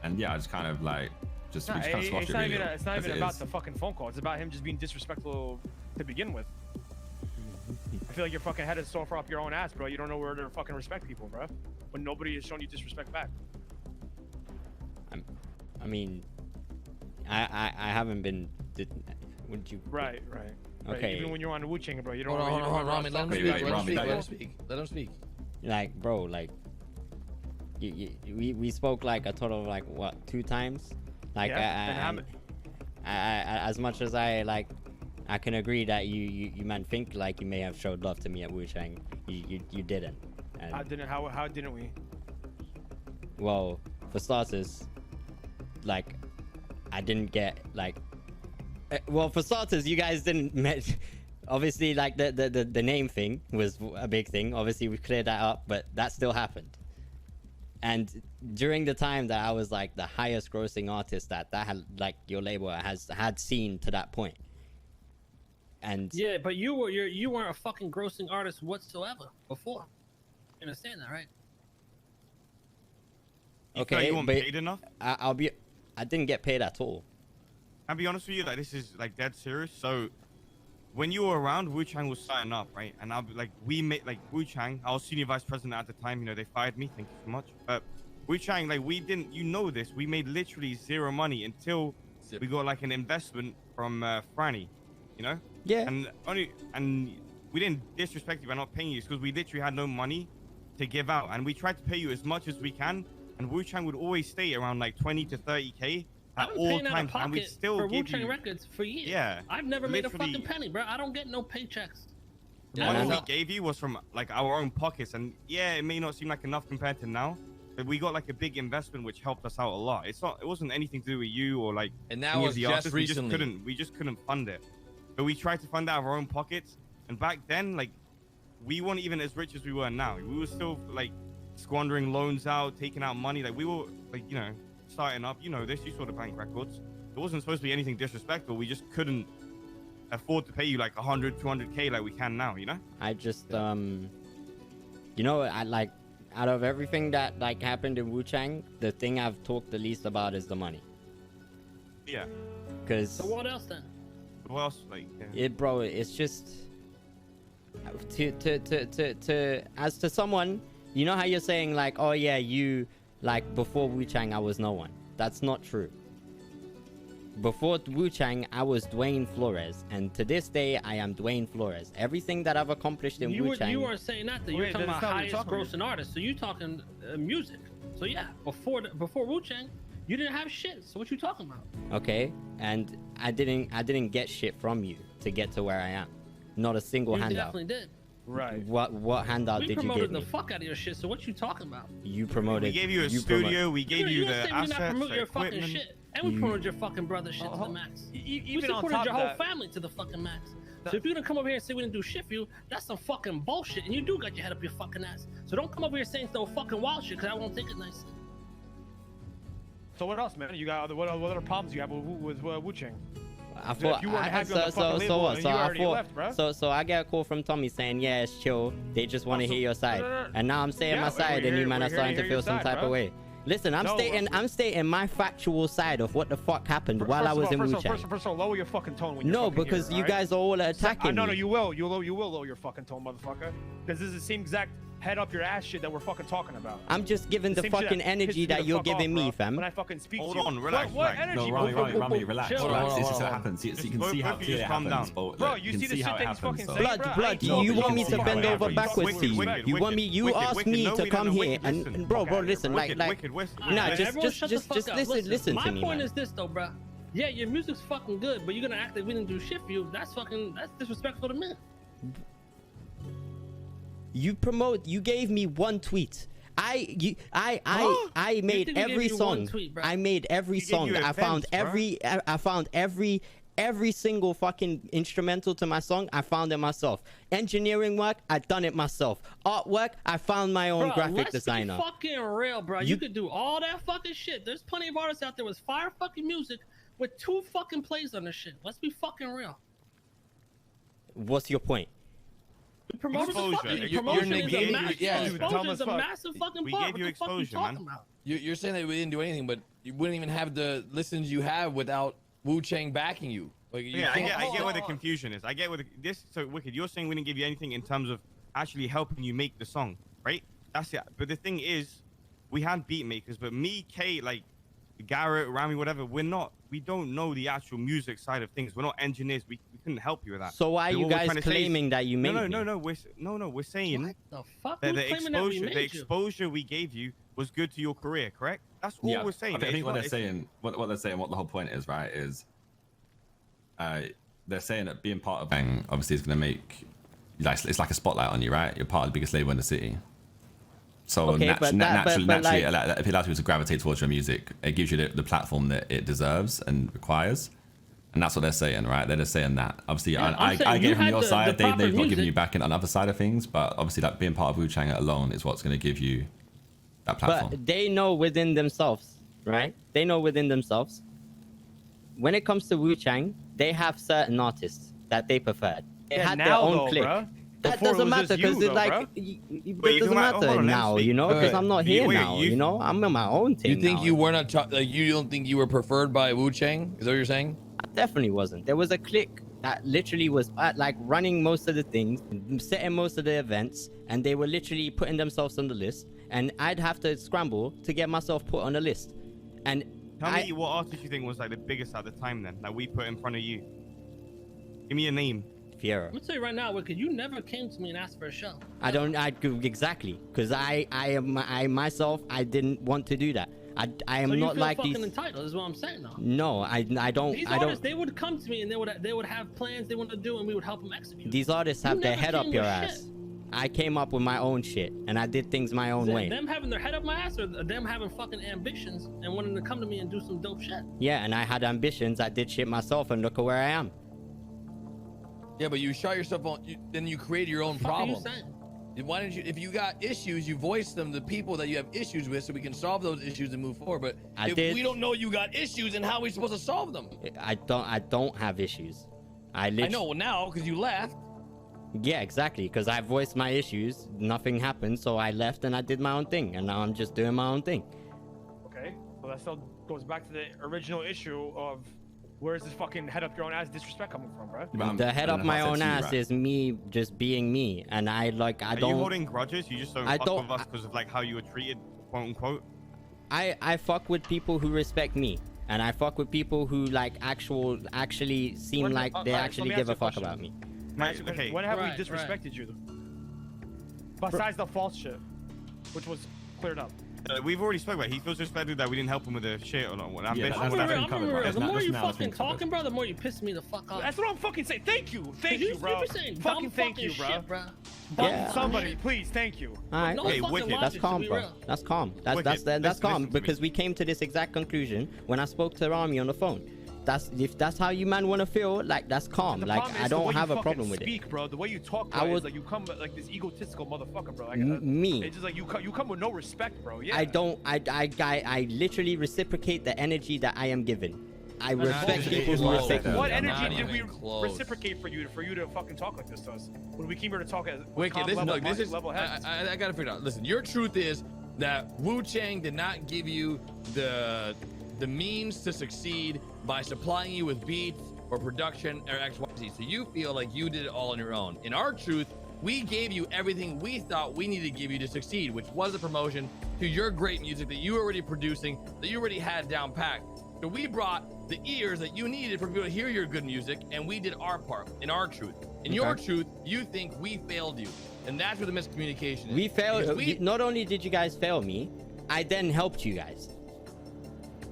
C: And yeah, I just kind of like just,
L: Nah,
C: we just kind of squashed
L: it's
C: it
L: not
C: really.
L: even, it's not
C: as
L: even
C: it
L: about
C: is.
L: the fucking phone call. It's about him just being disrespectful to begin with. I feel like your fucking head is so far up your own ass, bro. You don't know where to fucking respect people, bro. When nobody has shown you disrespect back.
A: I mean, I haven't been. Wouldn't you?
L: Right.
A: Okay.
L: Even when you're on the Wu-Chang, bro, you don't.
I: Hold on, Rami. Let him speak. Let him speak.
A: Like, bro, like, we spoke like a total of like what 2 times. Like,
L: Yeah,
A: as much as I can agree that you man think like you may have showed love to me at Wu-Chang, you didn't. And,
L: How didn't we?
A: well, for starters, like, I didn't get like. Well, for starters, you guys didn't met. Obviously, like the name thing was a big thing. Obviously, we cleared that up, but that still happened. And during the time that I was like the highest grossing artist that had like your label had seen to that point. And
B: yeah, but you weren't a fucking grossing artist whatsoever before. You understand that, right?
N: You
A: okay,
N: feel like you weren't
A: but
N: paid enough?
A: I didn't get paid at all.
N: I'll be honest with you, like this is like dead serious. So when you were around, Wu-Chang was starting up, right? And I'll be like, we made like Wu-Chang. I was senior vice president at the time. You know, they fired me. Thank you so much. But Wu-Chang, like we didn't, you know this. We made literally zero money until we got like an investment from Franny. You know?
A: Yeah.
N: And we didn't disrespect you by not paying you because we literally had no money to give out, and we tried to pay you as much as we can. And Wu-Chang would always stay around like 20 to 30K. At all times, and we still
B: for
N: give
B: Wu-Chang
N: you
B: Records for years.
N: Yeah,
B: I've never made a
N: literally.
B: fucking penny, bro. I don't get no paychecks.
N: The money we gave you was from like our own pockets, and yeah, it may not seem like enough compared to now, but we got like a big investment which helped us out a lot. It wasn't anything to do with you or like.
I: And that
N: any of
I: was
N: the
I: just
N: artists.
I: recently.
N: We just couldn't fund it, but we tried to fund out of our own pockets. And back then, like, we weren't even as rich as we were now. We were still like squandering loans out, taking out money. Like we were like, you know, starting up. You know this. You saw the bank records. It wasn't supposed to be anything disrespectful. We just couldn't afford to pay you like 100, 200K like we can now, you know?
A: I just, you know, I like, out of everything that like happened in Wu-Chang, the thing I've talked the least about is the money.
N: Yeah.
A: Because.
B: So what else then?
N: What else? Like, yeah.
A: Bro, it's just as to someone, you know how you're saying like, oh yeah, you like before Wu-Chang I was no one. That's not true. Before Wu-Chang, I was Dwayne Flores, and to this day, I am Dwayne Flores. Everything that I've accomplished in Wu-Chang...
B: You weren't saying that, though. You were talking about highest grossing artists, so you talking music. So yeah, before Wu-Chang, you didn't have shit, so what you talking about?
A: Okay, and I didn't get shit from you to get to where I am. Not a single handout.
B: You definitely did.
L: Right.
A: What handout did you give me?
B: We promoted the fuck out of your shit, so what you talking about?
A: You promoted...
N: We gave you a studio, we gave you the assets,
B: not promote your fucking
N: equipment.
B: shit. And we promoted your fucking brother shit to the max. We supported your whole family to the fucking max. So if you're gonna come over here and say we didn't do shit for you, that's some fucking bullshit. And you do got your head up your fucking ass. So don't come over here saying no fucking wild shit, because I won't take it nicely.
L: So what else, man? You got what other problems you have with Wu-Chang?
A: I thought
L: you weren't happy on the fucking label and you already left, bro.
A: So I get a call from Tommy saying, yeah, it's chill. They just want to hear your side. And now I'm saying my side, and you man are starting to feel some type of way. Listen, I'm stating my factual side of what the fuck happened while I was in Wu-Chang.
L: First of all, lower your fucking tone when you're
A: No, because you guys are all attacking me.
L: No, you will. You will lower your fucking tone, motherfucker. Because this is the same exact head up your ass shit that we're fucking talking about.
A: I'm just giving the fucking energy that you're giving me, fam.
L: When I fucking speak
N: Hold
L: to you.
N: on, relax.
L: What energy?
C: No, Rami, relax. This is what happens. So you can see how clearly it happens.
L: Bro, you see the shit that he's fucking saying,
A: Blood, you want me to bend over backwards to you? You want me? You asked me to come here, and bro, listen, like, nah, just listen to me,
B: My point
A: man.
B: is this though, bro. Yeah, your music's fucking good, but you're gonna act like we didn't do shit for you. That's disrespectful to me.
A: You gave me one tweet. I made every song. I made every song. I found every single fucking instrumental to my song. I found it myself. Engineering work, I done it myself. Artwork, I found my own graphic designer.
B: Let's be fucking real, bro. You could do all that fucking shit. There's plenty of artists out there with fire fucking music with 2 fucking plays on this shit. Let's be fucking real.
A: What's your point?
B: Exposure is a massive fucking part.
I: You're saying that we didn't do anything, but you wouldn't even have the listens you have without Wu-Chang backing you. Like, you
N: Yeah,
I: can't-
N: I get where the confusion is. I get where so Wicked, you're saying we didn't give you anything in terms of actually helping you make the song, right? That's it. But the thing is, we had beat makers, but me, Kate, like Garrett, Rami, whatever, we don't know the actual music side of things. We're not engineers. We couldn't help you with that.
A: So why are
N: So
A: you
N: what we're
A: guys
N: trying to say
A: claiming
N: is-
A: that you made me?
N: No, we're saying
B: What the fuck?
N: that
B: Who's
N: the
B: claiming that we
N: exposure,
B: made you?
N: exposure we gave you was good to your career, correct? That's all we're saying.
C: I think
N: It's
C: what
N: not-
C: they're saying, what they're saying, what the whole point is, right, is they're saying that being part of Bang obviously is going to make, like, it's like a spotlight on you, right? You're part of the biggest label in the city. So
A: Okay, but
C: naturally,
A: like-
C: if it allows people to gravitate towards your music, it gives you the platform that it deserves and requires. And that's what they're saying, right? They're just saying that. Obviously,
B: Yeah,
C: I
B: I'm saying
C: get
B: you
C: it from
B: had
C: your
B: the
C: side. They've
B: proper
C: not given
B: music.
C: you back on the other side of things, but obviously, like being part of Wu-Chang alone is what's going to give you that platform.
A: But they know within themselves, right? They know within themselves. When it comes to Wu-Chang, they have certain artists that they preferred. They had their own clique. That
L: Before it
A: doesn't
L: was
A: matter
L: just you,
A: because it's
L: though,
A: like
L: bruh.
A: it doesn't matter now, you know, because I'm not here now. You know, I'm in my own thing.
I: You think
A: now.
I: you were not like you don't think you were preferred by Wu-Chang? Is that what you're saying?
A: I definitely wasn't. There was a clique that literally was like running most of the things, setting most of the events, and they were literally putting themselves on the list. And I'd have to scramble to get myself put on the list. And
N: Tell me what artist you think was like the biggest at the time then that we put in front of you. Give me a name.
A: Fiero.
B: I'm gonna tell you right now, Wicked, you never came to me and asked for a show.
A: Exactly, because I myself, I didn't want to do that. I am
B: so you
A: not
B: feel
A: like
B: fucking
A: these.
B: entitled, is what I'm saying now.
A: No, I don't.
B: These
A: I
B: artists,
A: don't.
B: they would come to me and they would have plans they want to do, and we would help them execute.
A: These artists have
B: You
A: their
B: never
A: head up
B: came
A: your
B: with
A: ass.
B: shit.
A: I came up with my own shit, and I did things my own
B: Is it
A: way.
B: them having their head up my ass, or them having fucking ambitions and wanting to come to me and do some dope shit?
A: Yeah, and I had ambitions. I did shit myself, and look at where I am.
I: Yeah, but you shot yourself on. Then you created your own
B: What the fuck are you
I: problem.
B: saying?
I: Why didn't you? If you got issues, you voice them to people that you have issues with, so we can solve those issues and move forward. But
A: I
I: if
A: did.
I: we don't know you got issues, and how are we supposed to solve them?
A: I don't have issues.
I: I know. Well, now because you left.
A: Yeah, exactly. Because I voiced my issues, nothing happened, so I left and I did my own thing, and now I'm just doing my own thing.
L: Okay, well that still goes back to the original issue of where's this fucking head up your own ass disrespect coming from, bro?
A: The head up my own ass is me just being me, and I don't.
N: Are you holding grudges? You just don't
A: I
N: fuck
A: don't-
N: with us because of like how you were treated, quote unquote.
A: I fuck with people who respect me, and I fuck with people who like actually seem like they actually give a fuck about me.
N: Okay.
L: When have
B: Right,
L: we disrespected you? Besides the false shit, which was cleared up.
N: We've already spoke about it. He feels disrespected that we didn't help him with the shit or not. What ambition,
L: that's
N: whatever.
L: been covered, bro.
B: The more you
C: now it's been
B: fucking talking, bro, the more you piss me the fuck off.
L: That's what I'm fucking saying. Thank you,
B: You
L: bro.
B: be saying
L: Fucking
B: dumb
L: thank you,
B: fucking
L: bro.
B: shit, bro.
A: Yeah.
L: Somebody, please, thank you.
A: All right,
B: No fucking
N: Wicked.
B: logic,
A: that's
B: to
A: calm,
B: be
A: bro.
B: real.
A: That's calm. That's
N: Wicked.
A: that's calm
N: Listen to me.
A: because we came to this exact conclusion when I spoke to Rami on the phone. If that's how you man want to feel, like that's calm.
L: The
A: Like
L: problem
A: I
L: is the
A: don't
L: way
A: have
L: you
A: a problem
L: fucking
A: with
L: speak,
A: it.
L: bro. The way you talk,
A: I
L: bro,
A: would-
L: is like you come like this egotistical motherfucker, bro. Like,
A: Me.
L: It's just like you come with no respect, bro. Yeah.
A: I don't. I literally reciprocate the energy that I am given. I respect people who respect me.
L: What
I: Not
L: energy did we
I: even close.
L: reciprocate for you to fucking talk like this to us? When we came here to talk as
I: Wicked,
L: calm
I: listen,
L: level,
I: look, this is.
L: level heads.
I: I gotta figure it out. Listen, your truth is that Wu-Chang did not give you the means to succeed by supplying you with beats or production or XYZ. So you feel like you did it all on your own. In our truth, we gave you everything we thought we needed to give you to succeed, which was a promotion to your great music that you were already producing, that you already had down packed. So we brought the ears that you needed for people to hear your good music, and we did our part in our truth. In your truth, you think we failed you. And that's where the miscommunication is.
A: We failed.
I: Because we-
A: Not only did you guys fail me, I then helped you guys.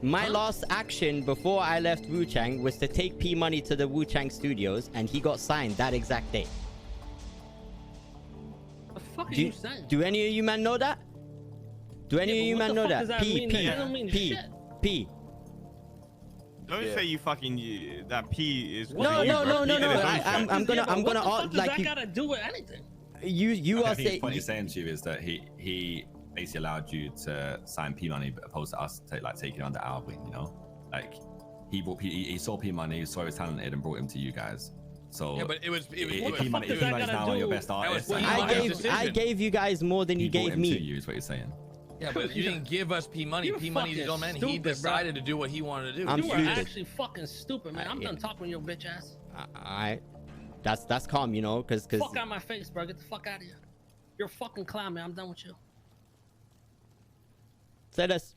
A: My last action before I left Wu-Chang was to take P Money to the Wu-Chang studios, and he got signed that exact day.
B: The fuck are you saying?
A: Do any of you man know that? Do any of you
B: what
A: man
B: the
A: know
B: fuck does
A: that?
B: that mean? That don't mean
A: P,
B: shit.
A: P.
N: Don't say you fucking that P is.
A: No. I'm gonna
B: What
A: like
B: that
A: you.
B: gotta do with anything?
A: You
C: I
A: are
C: think his
A: saying.
C: point he's saying to you is that he basically allowed you to sign P Money, but opposed to us taking under our wing. You know, like he saw P Money, he saw he was talented, and brought him to you guys. So
I: Yeah, but it was
C: P Money is now one of your best artists.
A: I gave you guys more than you
C: He brought
A: gave
C: him to
A: me.
C: you, is what you're saying.
I: Yeah, but you didn't give us P Money. P Money's his own man. He decided to do what he wanted to do.
B: You are actually fucking stupid, man. I'm done talking to your bitch ass.
A: Alright. That's calm, you know, cause
B: Fuck out my face, bro. Get the fuck out of here. You're a fucking clown, man. I'm done with you.
A: Say this.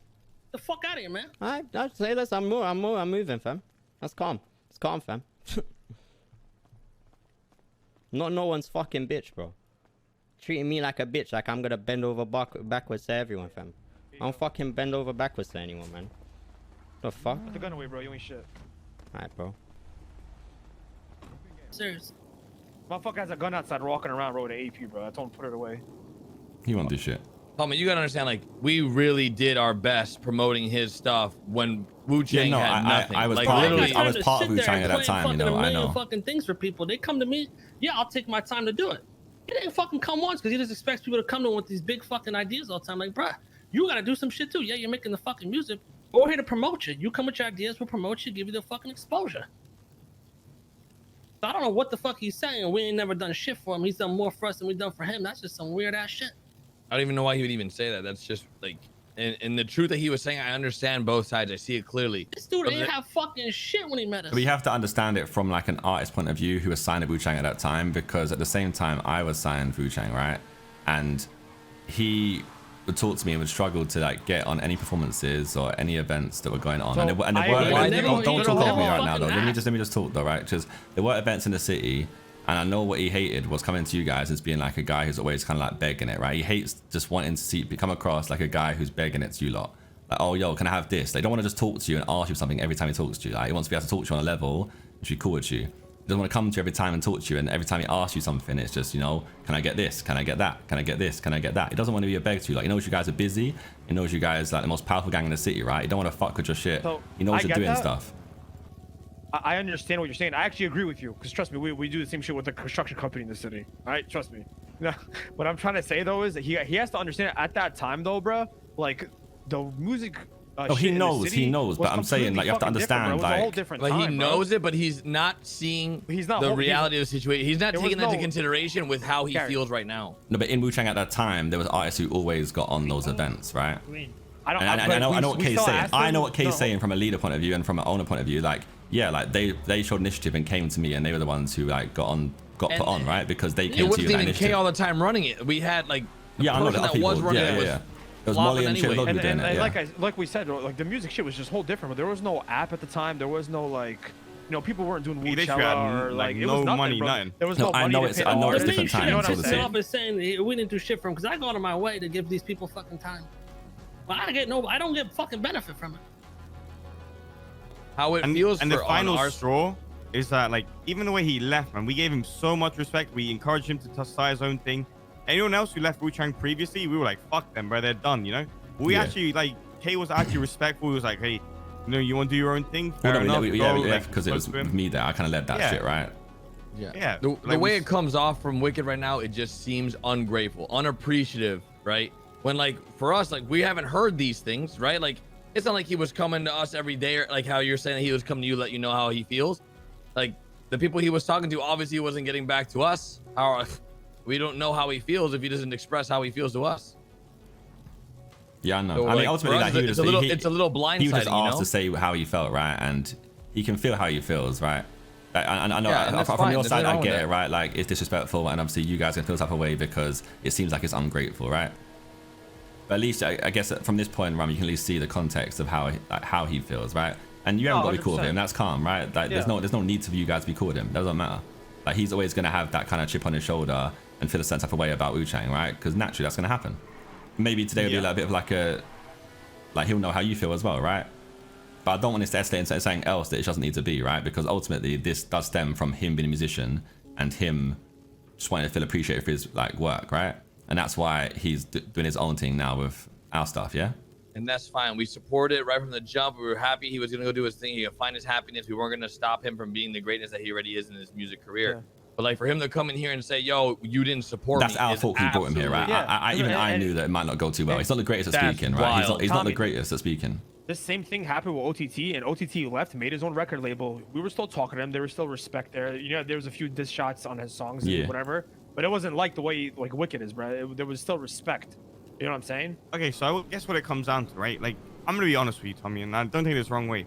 B: The fuck out of here, man.
A: Alright, say this. I'm moving, fam. That's calm. It's calm, fam. Not no one's fucking bitch, bro. Treating me like a bitch, like I'm gonna bend over backwards to everyone, fam. I don't fucking bend over backwards to anyone, man. The fuck?
L: Put the gun away, bro. You ain't shit.
A: Alright, bro.
B: Serious.
L: Motherfucker has a gun outside walking around, bro, with an AP, bro. I told him to put it away.
C: He won't do shit.
I: Tommy, you gotta understand, like, we really did our best promoting his stuff when Wu-Chang had nothing.
C: I was
I: like,
C: part of Wu-Chang at that time, you know, I know.
B: Fucking things for people. They come to me, yeah, I'll take my time to do it. He didn't fucking come once because he just expects people to come to him with these big fucking ideas all the time. Like, bruh, you gotta do some shit too. Yeah, you're making the fucking music. We're here to promote you. You come with your ideas, we'll promote you, give you the fucking exposure. So I don't know what the fuck he's saying. We ain't never done shit for him. He's done more for us than we've done for him. That's just some weird ass shit.
I: I don't even know why he would even say that. That's just like, and the truth that he was saying, I understand both sides. I see it clearly.
B: This dude didn't have fucking shit when he met us.
C: But you have to understand it from like an artist point of view who was signed to Wu-Chang at that time, because at the same time I was signed to Wu-Chang, right? And he would talk to me and would struggle to like get on any performances or any events that were going on. So and don't talk over me right now though. Let me just talk though, right? Because there were events in the city. And I know what he hated was coming to you guys as being like a guy who's always kind of like begging it, right? He hates just wanting to come across like a guy who's begging it to you lot. Like, oh, yo, can I have this? They don't want to just talk to you and ask you something every time he talks to you. Like, he wants to be able to talk to you on a level and be cool with you. He doesn't want to come to you every time and talk to you. And every time he asks you something, it's just, you know, can I get this? Can I get that? Can I get this? Can I get that? He doesn't want to be a beg to you. Like, he knows you guys are busy. He knows you guys like the most powerful gang in the city, right? He don't want to fuck with your shit.
L: So,
C: he knows you're doing stuff.
L: I understand what you're saying. I actually agree with you, because trust me, we do the same shit with the construction company in the city. All right, trust me. No, what I'm trying to say though is that he has to understand at that time though, bro. Like the music.
C: He knows, but I'm saying like you have to understand like
I: he knows it, but he's not seeing the reality of the situation. He's not taking that into consideration with how he feels right now.
C: No, but in Wu-Chang at that time, there was artists who always got on those events, right? I know what Kay's saying. I know what Kay's saying from a leader point of view and from an owner point of view. Like, yeah, like they showed initiative and came to me, and they were the ones who like got put on, right? Because they came to you.
I: It wasn't even Kay all the time running it. We had like
C: I know that was running it. Yeah. It was Molly and
L: anyway.
C: Chilog doing it. Yeah.
L: Like we said, like the music shit was just whole different. But there was no app at the time. There was no like, you know, people weren't doing Wu-Chella or like it was nothing,
N: money,
L: bro.
N: nothing.
L: There was no money.
C: I know it's different times.
B: You know what I'm saying? I've been saying we didn't do shit for him because I go out of my way to give these people fucking time. But I don't get fucking benefit from it.
I: How it feels
N: and
I: for
N: the final
I: our
N: straw is that like even the way he left, man, we gave him so much respect. We encouraged him to start his own thing. Anyone else who left Wu-Chang previously, we were like, fuck them, bro, they're done, you know. We actually like Kay was actually respectful. He was like, hey, you know, you want to do your own thing? Fair enough,
C: we left because it was me there. I kind of led that shit, right?
I: Yeah. The way it comes off from Wicked right now, it just seems ungrateful, unappreciative, right? When like for us, like we haven't heard these things, right? Like it's not like he was coming to us every day, or like how you're saying he was coming to you, let you know how he feels. Like the people he was talking to obviously wasn't getting back to us. We don't know how he feels if he doesn't express how he feels to us.
C: Yeah, I know.
I: So,
C: I mean, ultimately, like,
I: it's a little blindsided.
C: He was just asked
I: to
C: say how he felt, right? And he can feel how he feels, right? I know from your side, I get it, right? Like it's disrespectful, and obviously you guys can feel this type of way because it seems like it's ungrateful, right? But at least I guess from this point, Ram, you can at least see the context of how he feels, right? And you haven't got to be cool with him. That's calm, right? Like there's no need for you guys to be cool with him. That doesn't matter. Like he's always gonna have that kind of chip on his shoulder and feel a sense of a way about Wu-Chang, right? Because naturally that's gonna happen. Maybe today will be like a bit of like he'll know how you feel as well, right? But I don't want this to escalate into something else that it doesn't need to be, right? Because ultimately this does stem from him being a musician and him just wanting to feel appreciated for his like work, right? And that's why he's doing his own thing now with our stuff, yeah?
I: And that's fine. We supported it right from the jump. We were happy he was going to go do his thing. He could find his happiness. We weren't going to stop him from being the greatness that he already is in his music career. Yeah. But like for him to come in here and say, yo, you didn't support me.
C: That's our fault he brought him here, right? Yeah. I knew that it might not go too well. He's not the greatest at speaking, right? He's not the greatest at speaking.
L: This same thing happened with OTT, and OTT left, made his own record label. We were still talking to him. There was still respect there. You know, there was a few diss shots on his songs and whatever. But it wasn't like the way like Wicked is, bro. There was still respect. You know what I'm saying?
N: Okay, so I guess what it comes down to, right? Like, I'm gonna be honest with you, Tommy, and I don't take this the wrong way.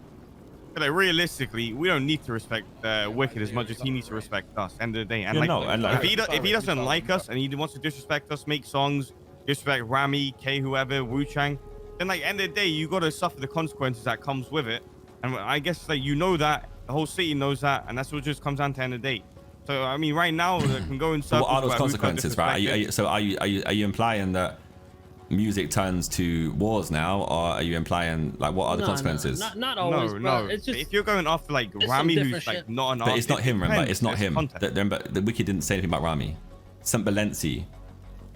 N: But like, realistically, we don't need to respect Wicked as much as he needs to respect us. End of the day, and
C: Yeah,
N: like,
C: no, and like,
N: if he doesn't like us and he wants to disrespect us, make songs, disrespect Ramee, K, whoever, Wu-Chang, then like, end of the day, you gotta suffer the consequences that comes with it. And I guess like you know that, the whole city knows that, and that's what just comes down to end of the day. So I mean, right now, it can go in circles.
C: What are those
N: where we've got
C: consequences, right? So are you implying that music turns to wars now, or are you implying like what are the consequences?
B: Not always,
N: no.
B: It's just,
N: if you're going after like Ramee, who's like not an
C: but it's not him, remember? It's not him.
N: Context.
C: Remember, the Wiki didn't say anything about Ramee. St. Balenci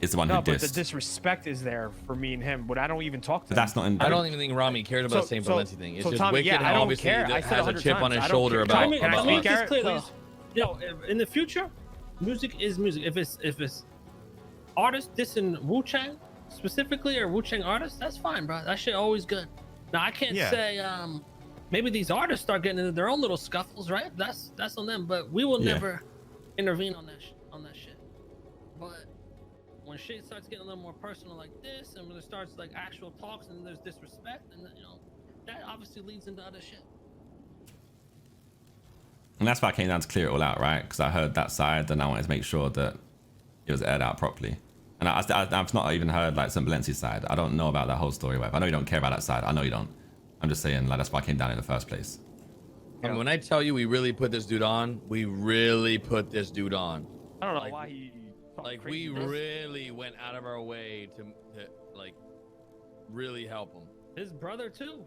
C: is the one who
L: No, but
C: dissed.
L: the disrespect is there for me and him, but I don't even talk to
C: But that's
L: him.
C: not in.
I: I don't even think Ramee cared about the St. Balenci thing. It's just
L: Tommy,
I: Wicked,
L: yeah, I don't
I: obviously
L: care. I said
I: has a
L: 100
I: chip on
L: times.
I: his
L: I don't
I: shoulder
L: care.
I: about.
L: Tommy,
B: I mean, just clear
L: please.
B: those. You know, in the future, music is music. If it's artists dissing Wu-Chang specifically or Wu-Chang artists, that's fine, bro. That shit always good. Now I can't say maybe these artists start getting into their own little scuffles, right? That's on them. But we will never intervene on that shit. But when shit starts getting a little more personal like this, and when it starts like actual talks and there's disrespect, and you know, that obviously leads into other shit.
C: And that's why I came down to clear it all out, right? Because I heard that side, and I wanted to make sure that it was aired out properly. And I've not even heard like St. Balenci's side. I don't know about that whole story. I know you don't care about that side. I know you don't. I'm just saying, like, that's why I came down in the first place.
I: I mean, when I tell you we really put this dude on, we really put this dude on.
L: I don't know why he.
I: Like, we really went out of our way to like really help him.
B: His brother too.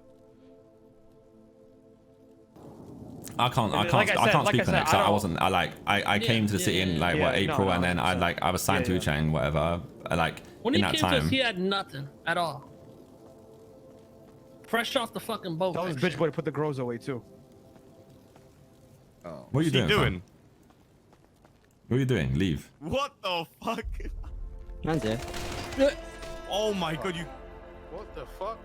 C: I can't speak on it. I came to the city in like April, and then I was signed to Wu-Chang, whatever. Like
B: When
C: in
B: he
C: that
B: came to us,
C: time.
B: he had nothing at all. Fresh off the fucking boat.
L: Tell his bitch boy to put the grows away too.
C: What are you doing? fam? What are you doing? Leave.
N: What the fuck?
A: Mandem.
N: Oh my god, you.
M: What the fuck?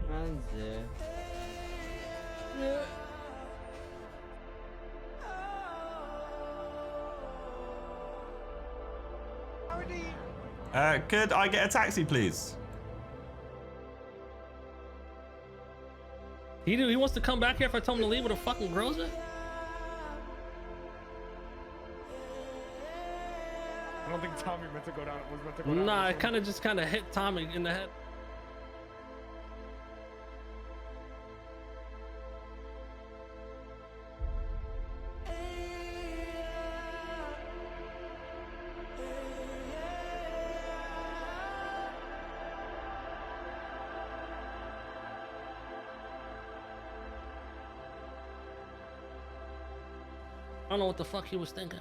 A: Mandem.
C: Could I get a taxi, please?
B: He wants to come back here if I tell him to leave with a fucking grows it?
L: I don't think Tommy meant to go down. Was meant to go down.
B: Nah, it kind of hit Tommy in the head. I don't know what the fuck he was thinking.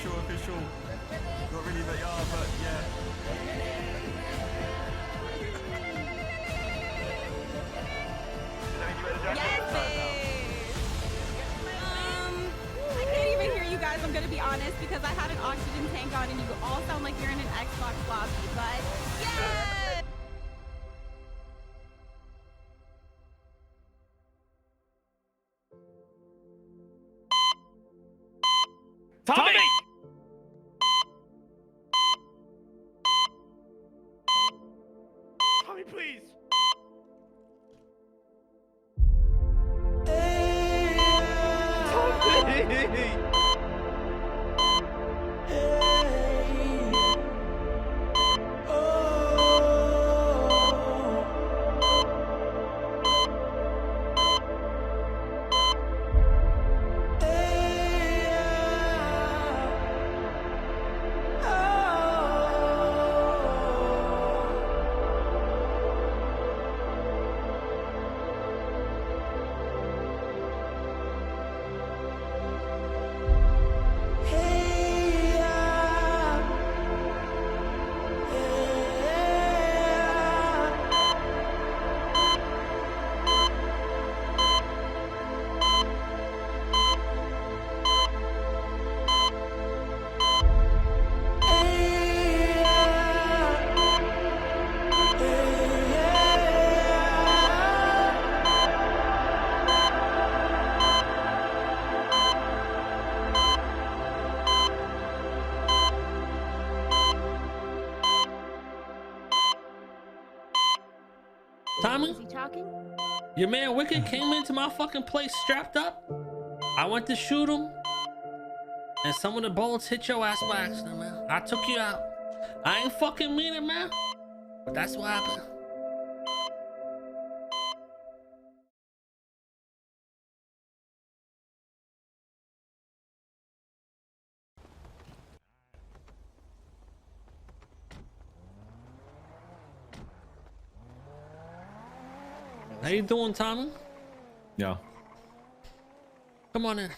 C: Official. Not really they are, but yeah.
Q: I can't even hear you guys, I'm gonna be honest, because I had an oxygen tank on and you all sound like you're in an Xbox lobby, but yeah!
L: Tommy! Tommy, please. Tommy!
B: Tommy?
G: Is he talking?
B: Your man Wicked came into my fucking place strapped up. I went to shoot him. And some of the bullets hit your ass by accident, man. I took you out. I ain't fucking mean it, man. But that's what happened. How you doing, Tommy?
C: Yeah.
B: Come on in.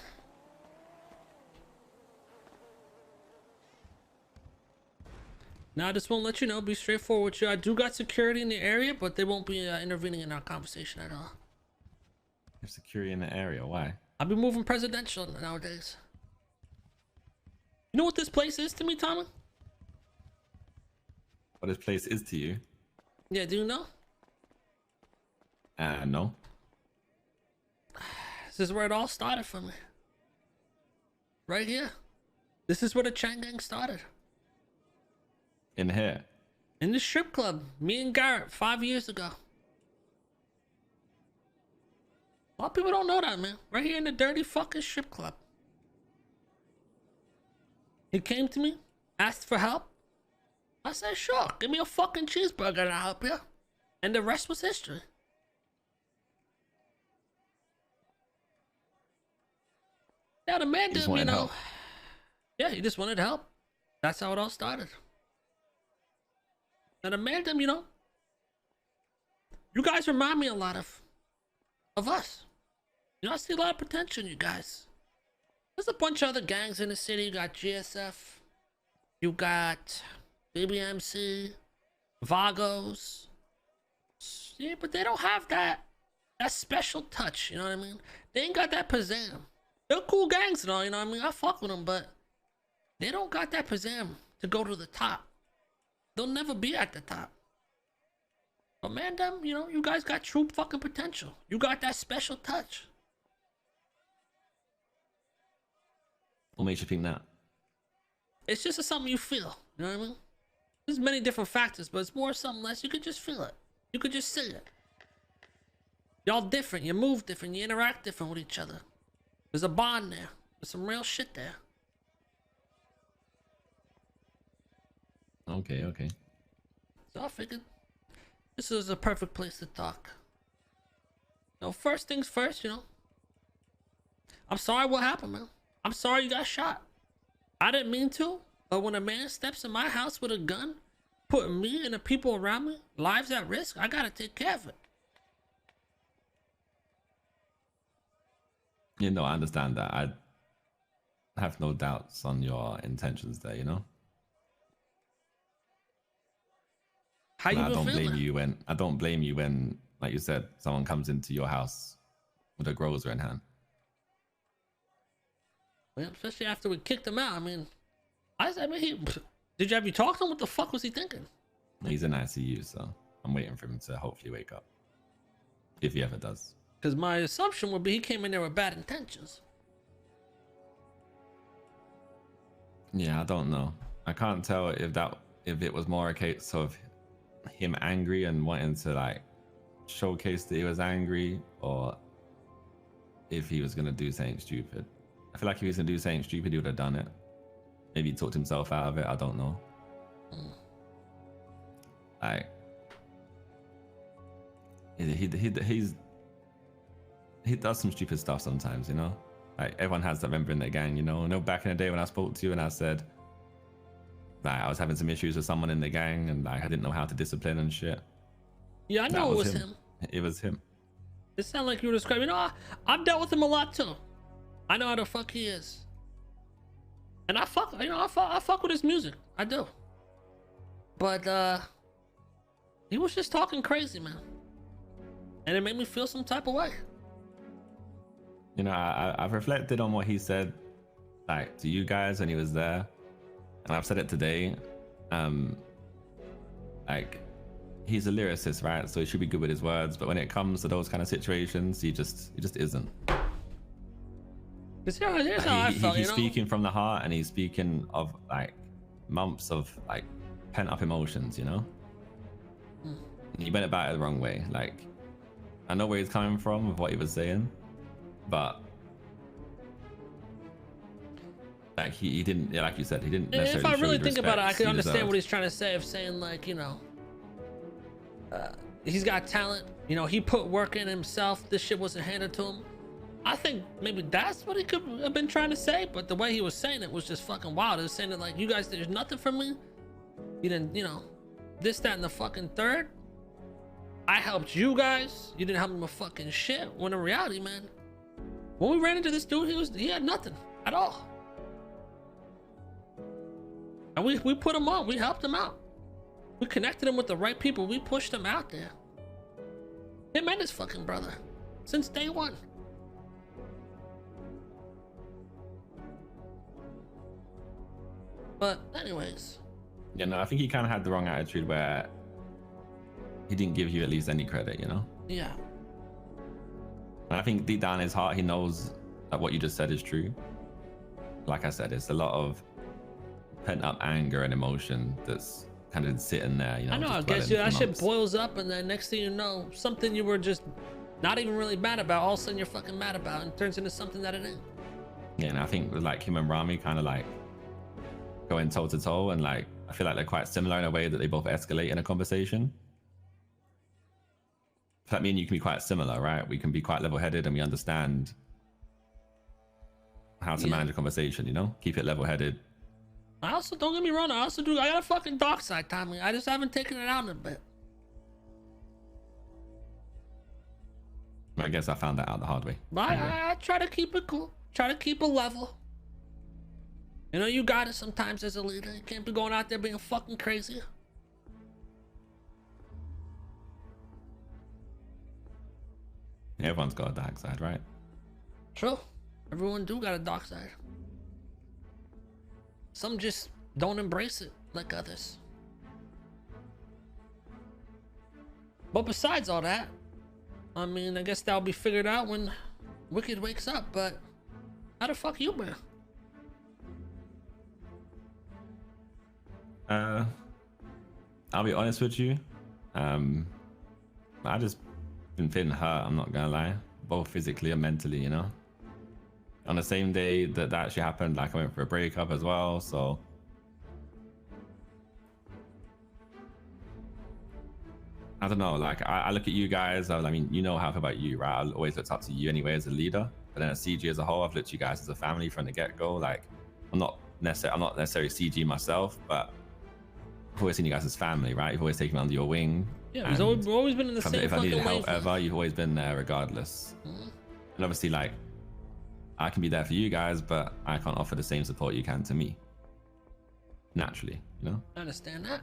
B: Now I just want to let you know, be straightforward with you. I do got security in the area, but they won't be intervening in our conversation at all.
C: You have security in the area, why?
B: I'll be moving presidential nowadays. You know what this place is to me, Tommy?
C: What this place is to you?
B: Yeah, do you know?
C: No.
B: This is where it all started for me. Right here. This is where the Chang gang started.
C: In here?
B: In the strip club. Me and Garrett 5 years ago. A lot of people don't know that, man. Right here in the dirty fucking strip club. He came to me, asked for help. I said, sure, give me a fucking cheeseburger and I'll help you. And the rest was history. Now the man didn't, you know. Help. Yeah, he just wanted help. That's how it all started. Now the Mandem, you know, you guys remind me a lot of us. You know, I see a lot of potential in you guys. There's a bunch of other gangs in the city. You got GSF, you got BBMC, Vagos. Yeah, but they don't have that special touch. You know what I mean? They ain't got that pizzazz. They're cool gangs and all, you know what I mean? I fuck with them, but they don't got that pizzazz to go to the top. They'll never be at the top. But Mandem, you know, you guys got true fucking potential. You got that special touch.
C: What makes you think that?
B: It's just something you feel. You know what I mean? There's many different factors, but it's more something less. You could just feel it. You could just see it. Y'all different. You move different. You interact different with each other. There's a bond there. There's some real shit there.
C: Okay, okay.
B: So I figured this is a perfect place to talk. So first things first, you know. I'm sorry what happened, man. I'm sorry you got shot. I didn't mean to, but when a man steps in my house with a gun, putting me and the people around me lives at risk, I gotta take care of it.
C: You know, I understand that. I have no doubts on your intentions there, you know?
B: How you
C: I don't
B: feeling?
C: blame you when, like you said, someone comes into your house with a grocer in hand.
B: Well, especially after we kicked him out. I mean, did you talk to him? What the fuck was he thinking?
C: He's in ICU, so I'm waiting for him to hopefully wake up. If he ever does.
B: Because my assumption would be he came in there with bad intentions.
C: Yeah, I don't know. I can't tell if it was more a case of him angry and wanting to like showcase that he was angry, or if he was gonna do something stupid. I feel like if he was gonna do something stupid, he would have done it. Maybe he talked himself out of it. I don't know. Like he does some stupid stuff sometimes, you know. Like everyone has that member in their gang, you know. I know back in the day when I spoke to you and I said that I was having some issues with someone in the gang and like I didn't know how to discipline and shit.
B: Yeah, I know it was him.
C: It was him.
B: It sounded like you were describing. You know, I've dealt with him a lot too. I know how the fuck he is. And I fuck with his music. I do. But he was just talking crazy, man. And it made me feel some type of way.
C: You know, I've reflected on what he said, like to you guys when he was there, and I've said it today. Like he's a lyricist, right? So he should be good with his words, but when it comes to those kind of situations, he just isn't.
B: Here's how I felt,
C: he's speaking from the heart, and he's speaking of like months of like pent up emotions, you know. He went about it the wrong way. Like I know where he's coming from with what he was saying, but like he didn't, like you said, he didn't necessarily.
B: If I really think about it, I can understand
C: deserved.
B: what he's trying to say. Of saying like, you know, he's got talent. You know, he put work in himself. This shit wasn't handed to him. I think maybe that's what he could have been trying to say, but the way he was saying it was just fucking wild. He was saying it like, you guys, there's nothing from me. You didn't, you know, this, that, and the fucking third. I helped you guys. You didn't help me with fucking shit. When in reality, man, when we ran into this dude, he had nothing at all. And we put him on. We helped him out. We connected him with the right people. We pushed him out there. Him and his fucking brother. Since day one. But anyways.
C: Yeah, no, I think he kind of had the wrong attitude where he didn't give you at least any credit, you know?
B: Yeah.
C: And I think deep down in his heart, he knows that what you just said is true. Like I said, it's a lot of pent up anger and emotion that's kind of sitting there, you know?
B: I know, I guess that shit boils up, and then next thing you know, something you were just not even really mad about, all of a sudden you're fucking mad about, and turns into something that it ain't.
C: Yeah, and I think with like him and Ramee kind of like going toe to toe, and like I feel like they're quite similar in a way that they both escalate in a conversation. That means you can be quite similar, right? We can be quite level-headed, and we understand how to manage a conversation, you know? Keep it level-headed.
B: I also, don't get me wrong, I got a fucking dark side, Tommy. I just haven't taken it out in a bit.
C: I guess I found that out the hard way.
B: But I try to keep it cool. Try to keep it level. You know, you got it sometimes as a leader. You can't be going out there being fucking crazy.
C: Everyone's got a dark side, right?
B: True. Everyone do got a dark side. Some just don't embrace it like others. But besides all that, I mean, I guess that'll be figured out when Wicked wakes up, but how the fuck you been?
C: I'll be honest with you. I just been feeling hurt, I'm not gonna lie. Both physically and mentally, you know? On the same day that actually happened, like I went for a breakup as well, so I don't know, like I look at you guys, I mean, you know how I feel about you, right? I always looked up to you anyway as a leader, but then at CG as a whole, I've looked at you guys as a family from the get-go. Like I'm not necessarily CG myself, but I've always seen you guys as family, right? You've always taken me under your wing.
B: Yeah, we've always been in the same
C: if I
B: fucking
C: needed help
B: wave.
C: ever, you've always been there regardless. And obviously, like, I can be there for you guys, but I can't offer the same support you can to me. Naturally, you know?
B: I understand that.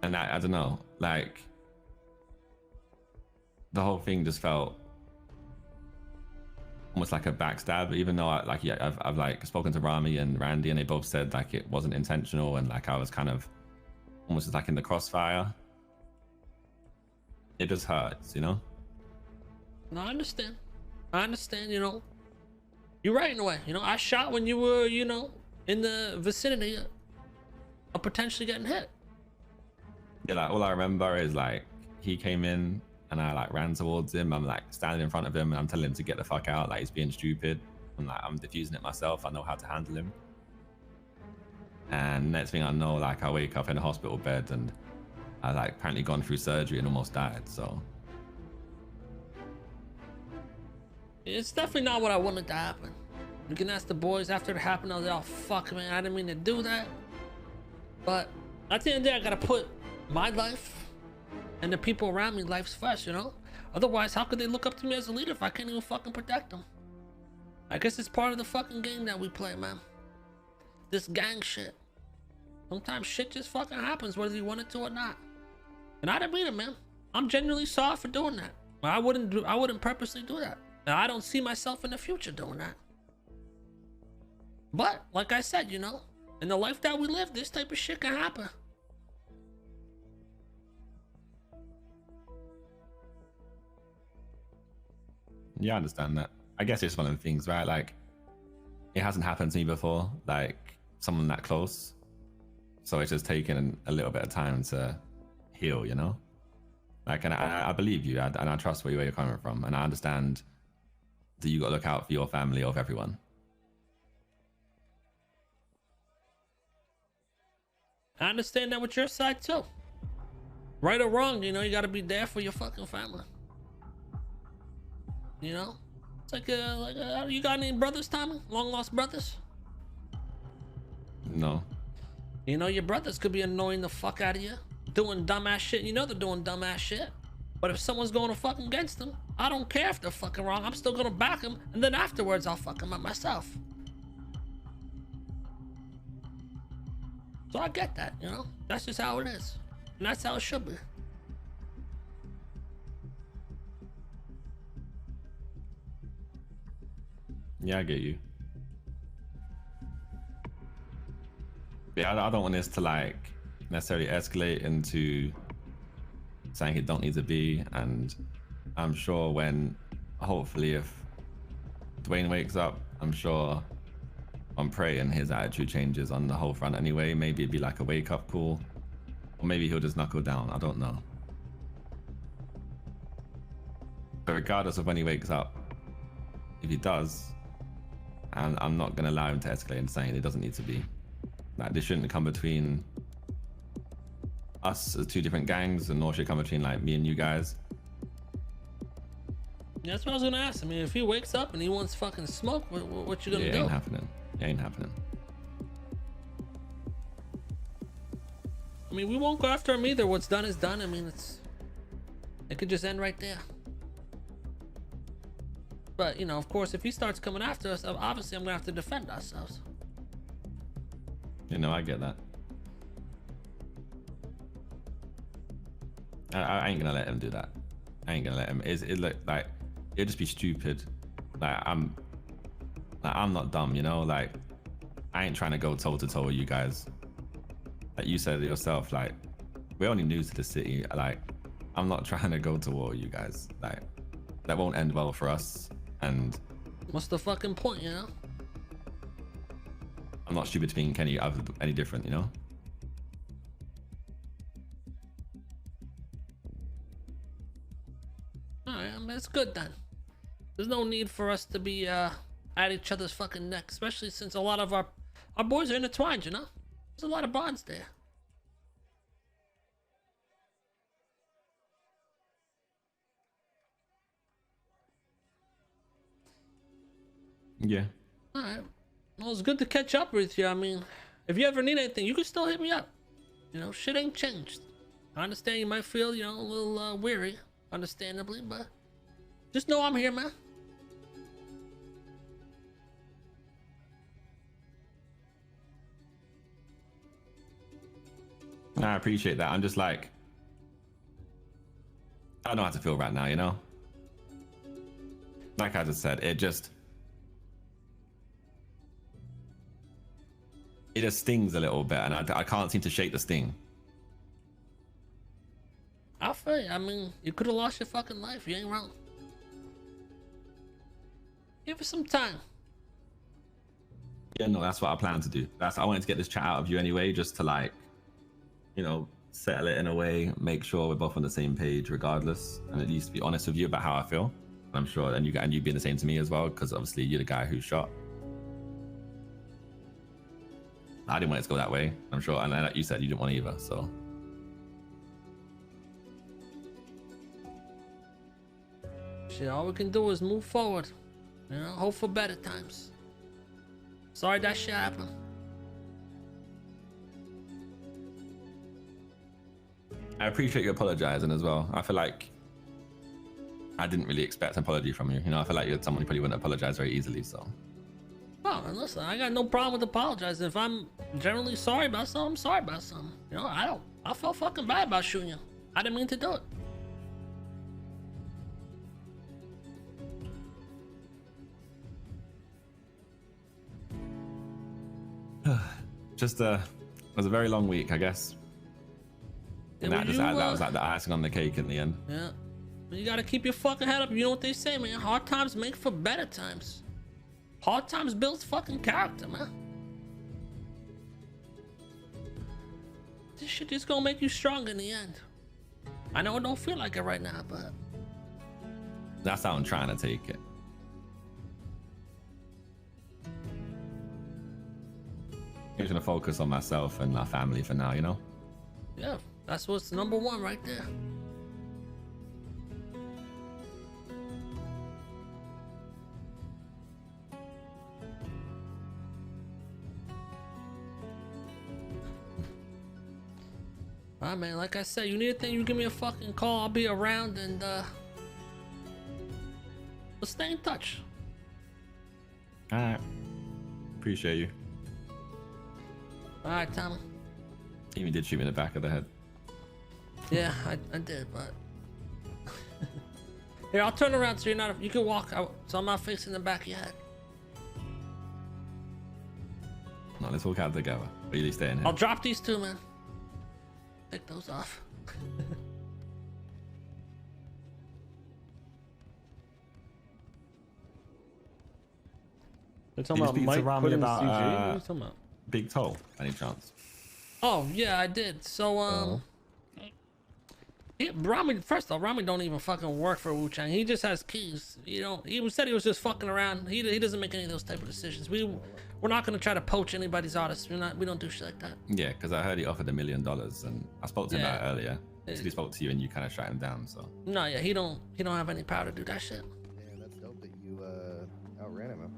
C: And I don't know, like, the whole thing just felt almost like a backstab, even though I've like spoken to Ramee and Randy, and they both said like it wasn't intentional, and like I was kind of almost like in the crossfire. It just hurts, you know?
B: No, I understand. I understand, you know. You're right in a way. You know, I shot when you were, you know, in the vicinity of potentially getting hit.
C: Yeah, like all I remember is like he came in and I like ran towards him. I'm like standing in front of him and I'm telling him to get the fuck out. Like he's being stupid. I'm like, I'm diffusing it myself. I know how to handle him. And next thing I know, like I wake up in a hospital bed and I like apparently gone through surgery and almost died. So
B: it's definitely not what I wanted to happen. You can ask the boys after it happened. I was like, oh fuck, man, I didn't mean to do that. But at the end of the day, I gotta put my life and the people around me lives first, you know? Otherwise, how could they look up to me as a leader if I can't even fucking protect them? I guess it's part of the fucking game that we play, man. This gang shit. Sometimes shit just fucking happens whether you want it to or not. And I didn't mean it, man. I'm genuinely sorry for doing that. I wouldn't purposely do that. And I don't see myself in the future doing that. But like I said, you know, in the life that we live, this type of shit can happen.
C: yeah, I understand that. I guess it's one of the things, right? Like it hasn't happened to me before, like someone that close. So it's just taken a little bit of time to heal, you know? Like, and I believe you, and I trust where you're coming from, and I understand that you got to look out for your family of everyone.
B: I understand that with your side too. Right or wrong, you know, you gotta be there for your fucking family. You know? It's like, you got any brothers, Tommy? Long lost brothers?
C: No.
B: You know, your brothers could be annoying the fuck out of you. Doing dumbass shit. You know they're doing dumbass shit. But if someone's going to fucking against them, I don't care if they're fucking wrong. I'm still gonna back them. And then afterwards, I'll fuck them up myself. So I get that, you know? That's just how it is. And that's how it should be.
C: Yeah, I get you. Yeah, I don't want this to like necessarily escalate into saying it don't need to be. And I'm sure when, hopefully, if Dwayne wakes up, I'm sure I'm praying his attitude changes on the whole front anyway. Maybe it'd be like a wake up call, or maybe he'll just knuckle down. I don't know. But regardless of when he wakes up, if he does, and I'm not gonna allow him to escalate and saying it doesn't need to be. Like this shouldn't come between us as two different gangs, and nor should it come between like me and you guys.
B: Yeah, that's what I was gonna ask. I mean, if he wakes up and he wants fucking smoke, what you gonna do?
C: It ain't happening. It ain't happening.
B: I mean, we won't go after him either. What's done is done. I mean, it could just end right there. But, you know, of course, if he starts coming after us, obviously I'm gonna have to defend ourselves.
C: You know, I get that. I ain't gonna let him do that. I ain't gonna let him. It look like it'd just be stupid. Like I'm not dumb, you know. Like I ain't trying to go toe to toe with you guys. Like you said it yourself. Like we're only new to the city. Like I'm not trying to go to war with you guys. Like that won't end well for us. And
B: what's the fucking point, you know?
C: I'm not stupid to think any different, you know?
B: Alright, I mean, it's good then. There's no need for us to be at each other's fucking neck, especially since a lot of our boys are intertwined, you know? There's a lot of bonds there.
C: Yeah.
B: Alright. Well, it's good to catch up with you. I mean, if you ever need anything, you can still hit me up. You know, shit ain't changed. I understand you might feel, you know, a little weary, understandably, but just know I'm here, man.
C: I appreciate that. I'm just like, I don't know how to feel right now, you know? Like I just said, it just stings a little bit, and I can't seem to shake the sting.
B: I feel you. I mean, you could have lost your fucking life. You ain't wrong. Give it some time.
C: Yeah, no, that's what I plan to do. I wanted to get this chat out of you anyway, just to like, settle it in a way, make sure we're both on the same page regardless, and at least be honest with you about how I feel. I'm sure, and you being the same to me as well, because obviously you're the guy who shot. I didn't want it to go that way, I'm sure, and like you said, you didn't want it either, so.
B: Shit, all we can do is move forward. Hope for better times. Sorry that shit happened.
C: I appreciate you apologizing as well. I feel like I didn't really expect an apology from you. I feel like you're someone who probably wouldn't apologize very easily, so.
B: Oh, and listen, I got no problem with apologizing. If I'm generally sorry about something, I'm sorry about something. I felt fucking bad about shooting you. I didn't mean to do it.
C: Just it was a very long week, I guess. And that was like the icing on the cake in the end.
B: Yeah. You gotta keep your fucking head up. You know what they say, man. Hard times make for better times. Hard times builds fucking character, man. This shit is gonna make you stronger in the end. I know it don't feel like it right now, but
C: that's how I'm trying to take it. I'm just gonna focus on myself and my family for now,
B: yeah, that's what's number one right there. Alright, man, like I said, you need anything, you give me a fucking call. I'll be around, and let's stay in touch.
C: Alright. Appreciate you.
B: Alright, Tommy.
C: Even did shoot me in the back of the head.
B: Yeah, I did, but here, I'll turn around so you can walk out, so I'm not facing the back of your head.
C: No, let's walk out together. Really staying here.
B: I'll drop these two, man. Take those off.
C: You're talking about Mike putting CG? What are you talking about? Big Toe, any chance?
B: Oh yeah, I did. So Ramee, first off, Ramee don't even fucking work for Wu-Chang. He just has keys. He said he was just fucking around. He doesn't make any of those type of decisions. We're not gonna try to poach anybody's artists. We don't do shit like that.
C: Yeah, because I heard he offered $1 million, and I spoke to him about it earlier. He spoke to you, and you kind of shut him down. So.
B: No, yeah, he don't have any power to do that shit.
P: Yeah, that's dope that you outran him, man.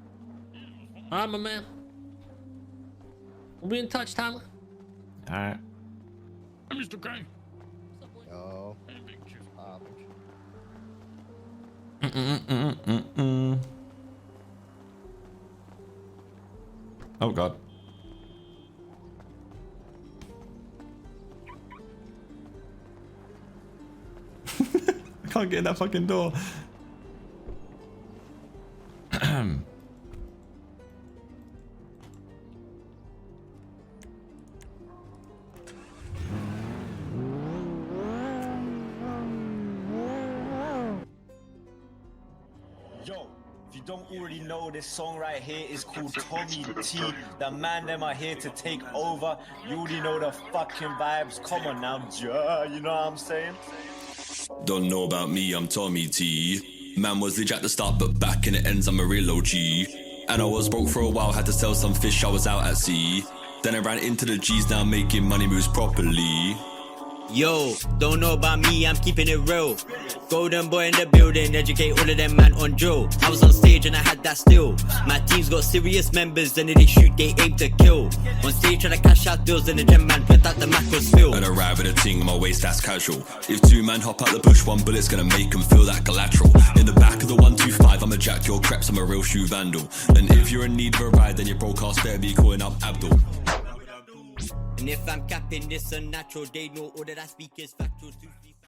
B: Alright, my man. We'll be in touch, Tyler.
C: Alright.
H: Hey, Mr. K.
P: Oh.
C: Oh god. I can't get in that fucking door.
S: Yo, if you don't already know, this song right here is called Tommy T. The Mandem are here to take over. You already know the fucking vibes. Come on now, you know what I'm saying?
T: Don't know about me, I'm Tommy T. Man was legit at the start, but back in the ends, I'm a real OG. And I was broke for a while, had to sell some fish, I was out at sea. Then I ran into the G's, now making money moves properly.
K: Yo, don't know about me, I'm keeping it real. Golden boy in the building, educate all of them man on drill. I was on stage and I had that still. My team's got serious members and they shoot, they aim to kill. On stage trying to cash out deals and the gem man put out the macro spill.
T: And arrive at a ting on my waist, that's casual. If two men hop out the bush, one bullet's gonna make them feel that collateral. In the back of the 125, I'ma jack your creps, I'm a real shoe vandal. And if you're in need of a ride, then your broadcast better be calling up Abdul.
K: And if I'm capping this unnatural, they know all that I speak is factual too.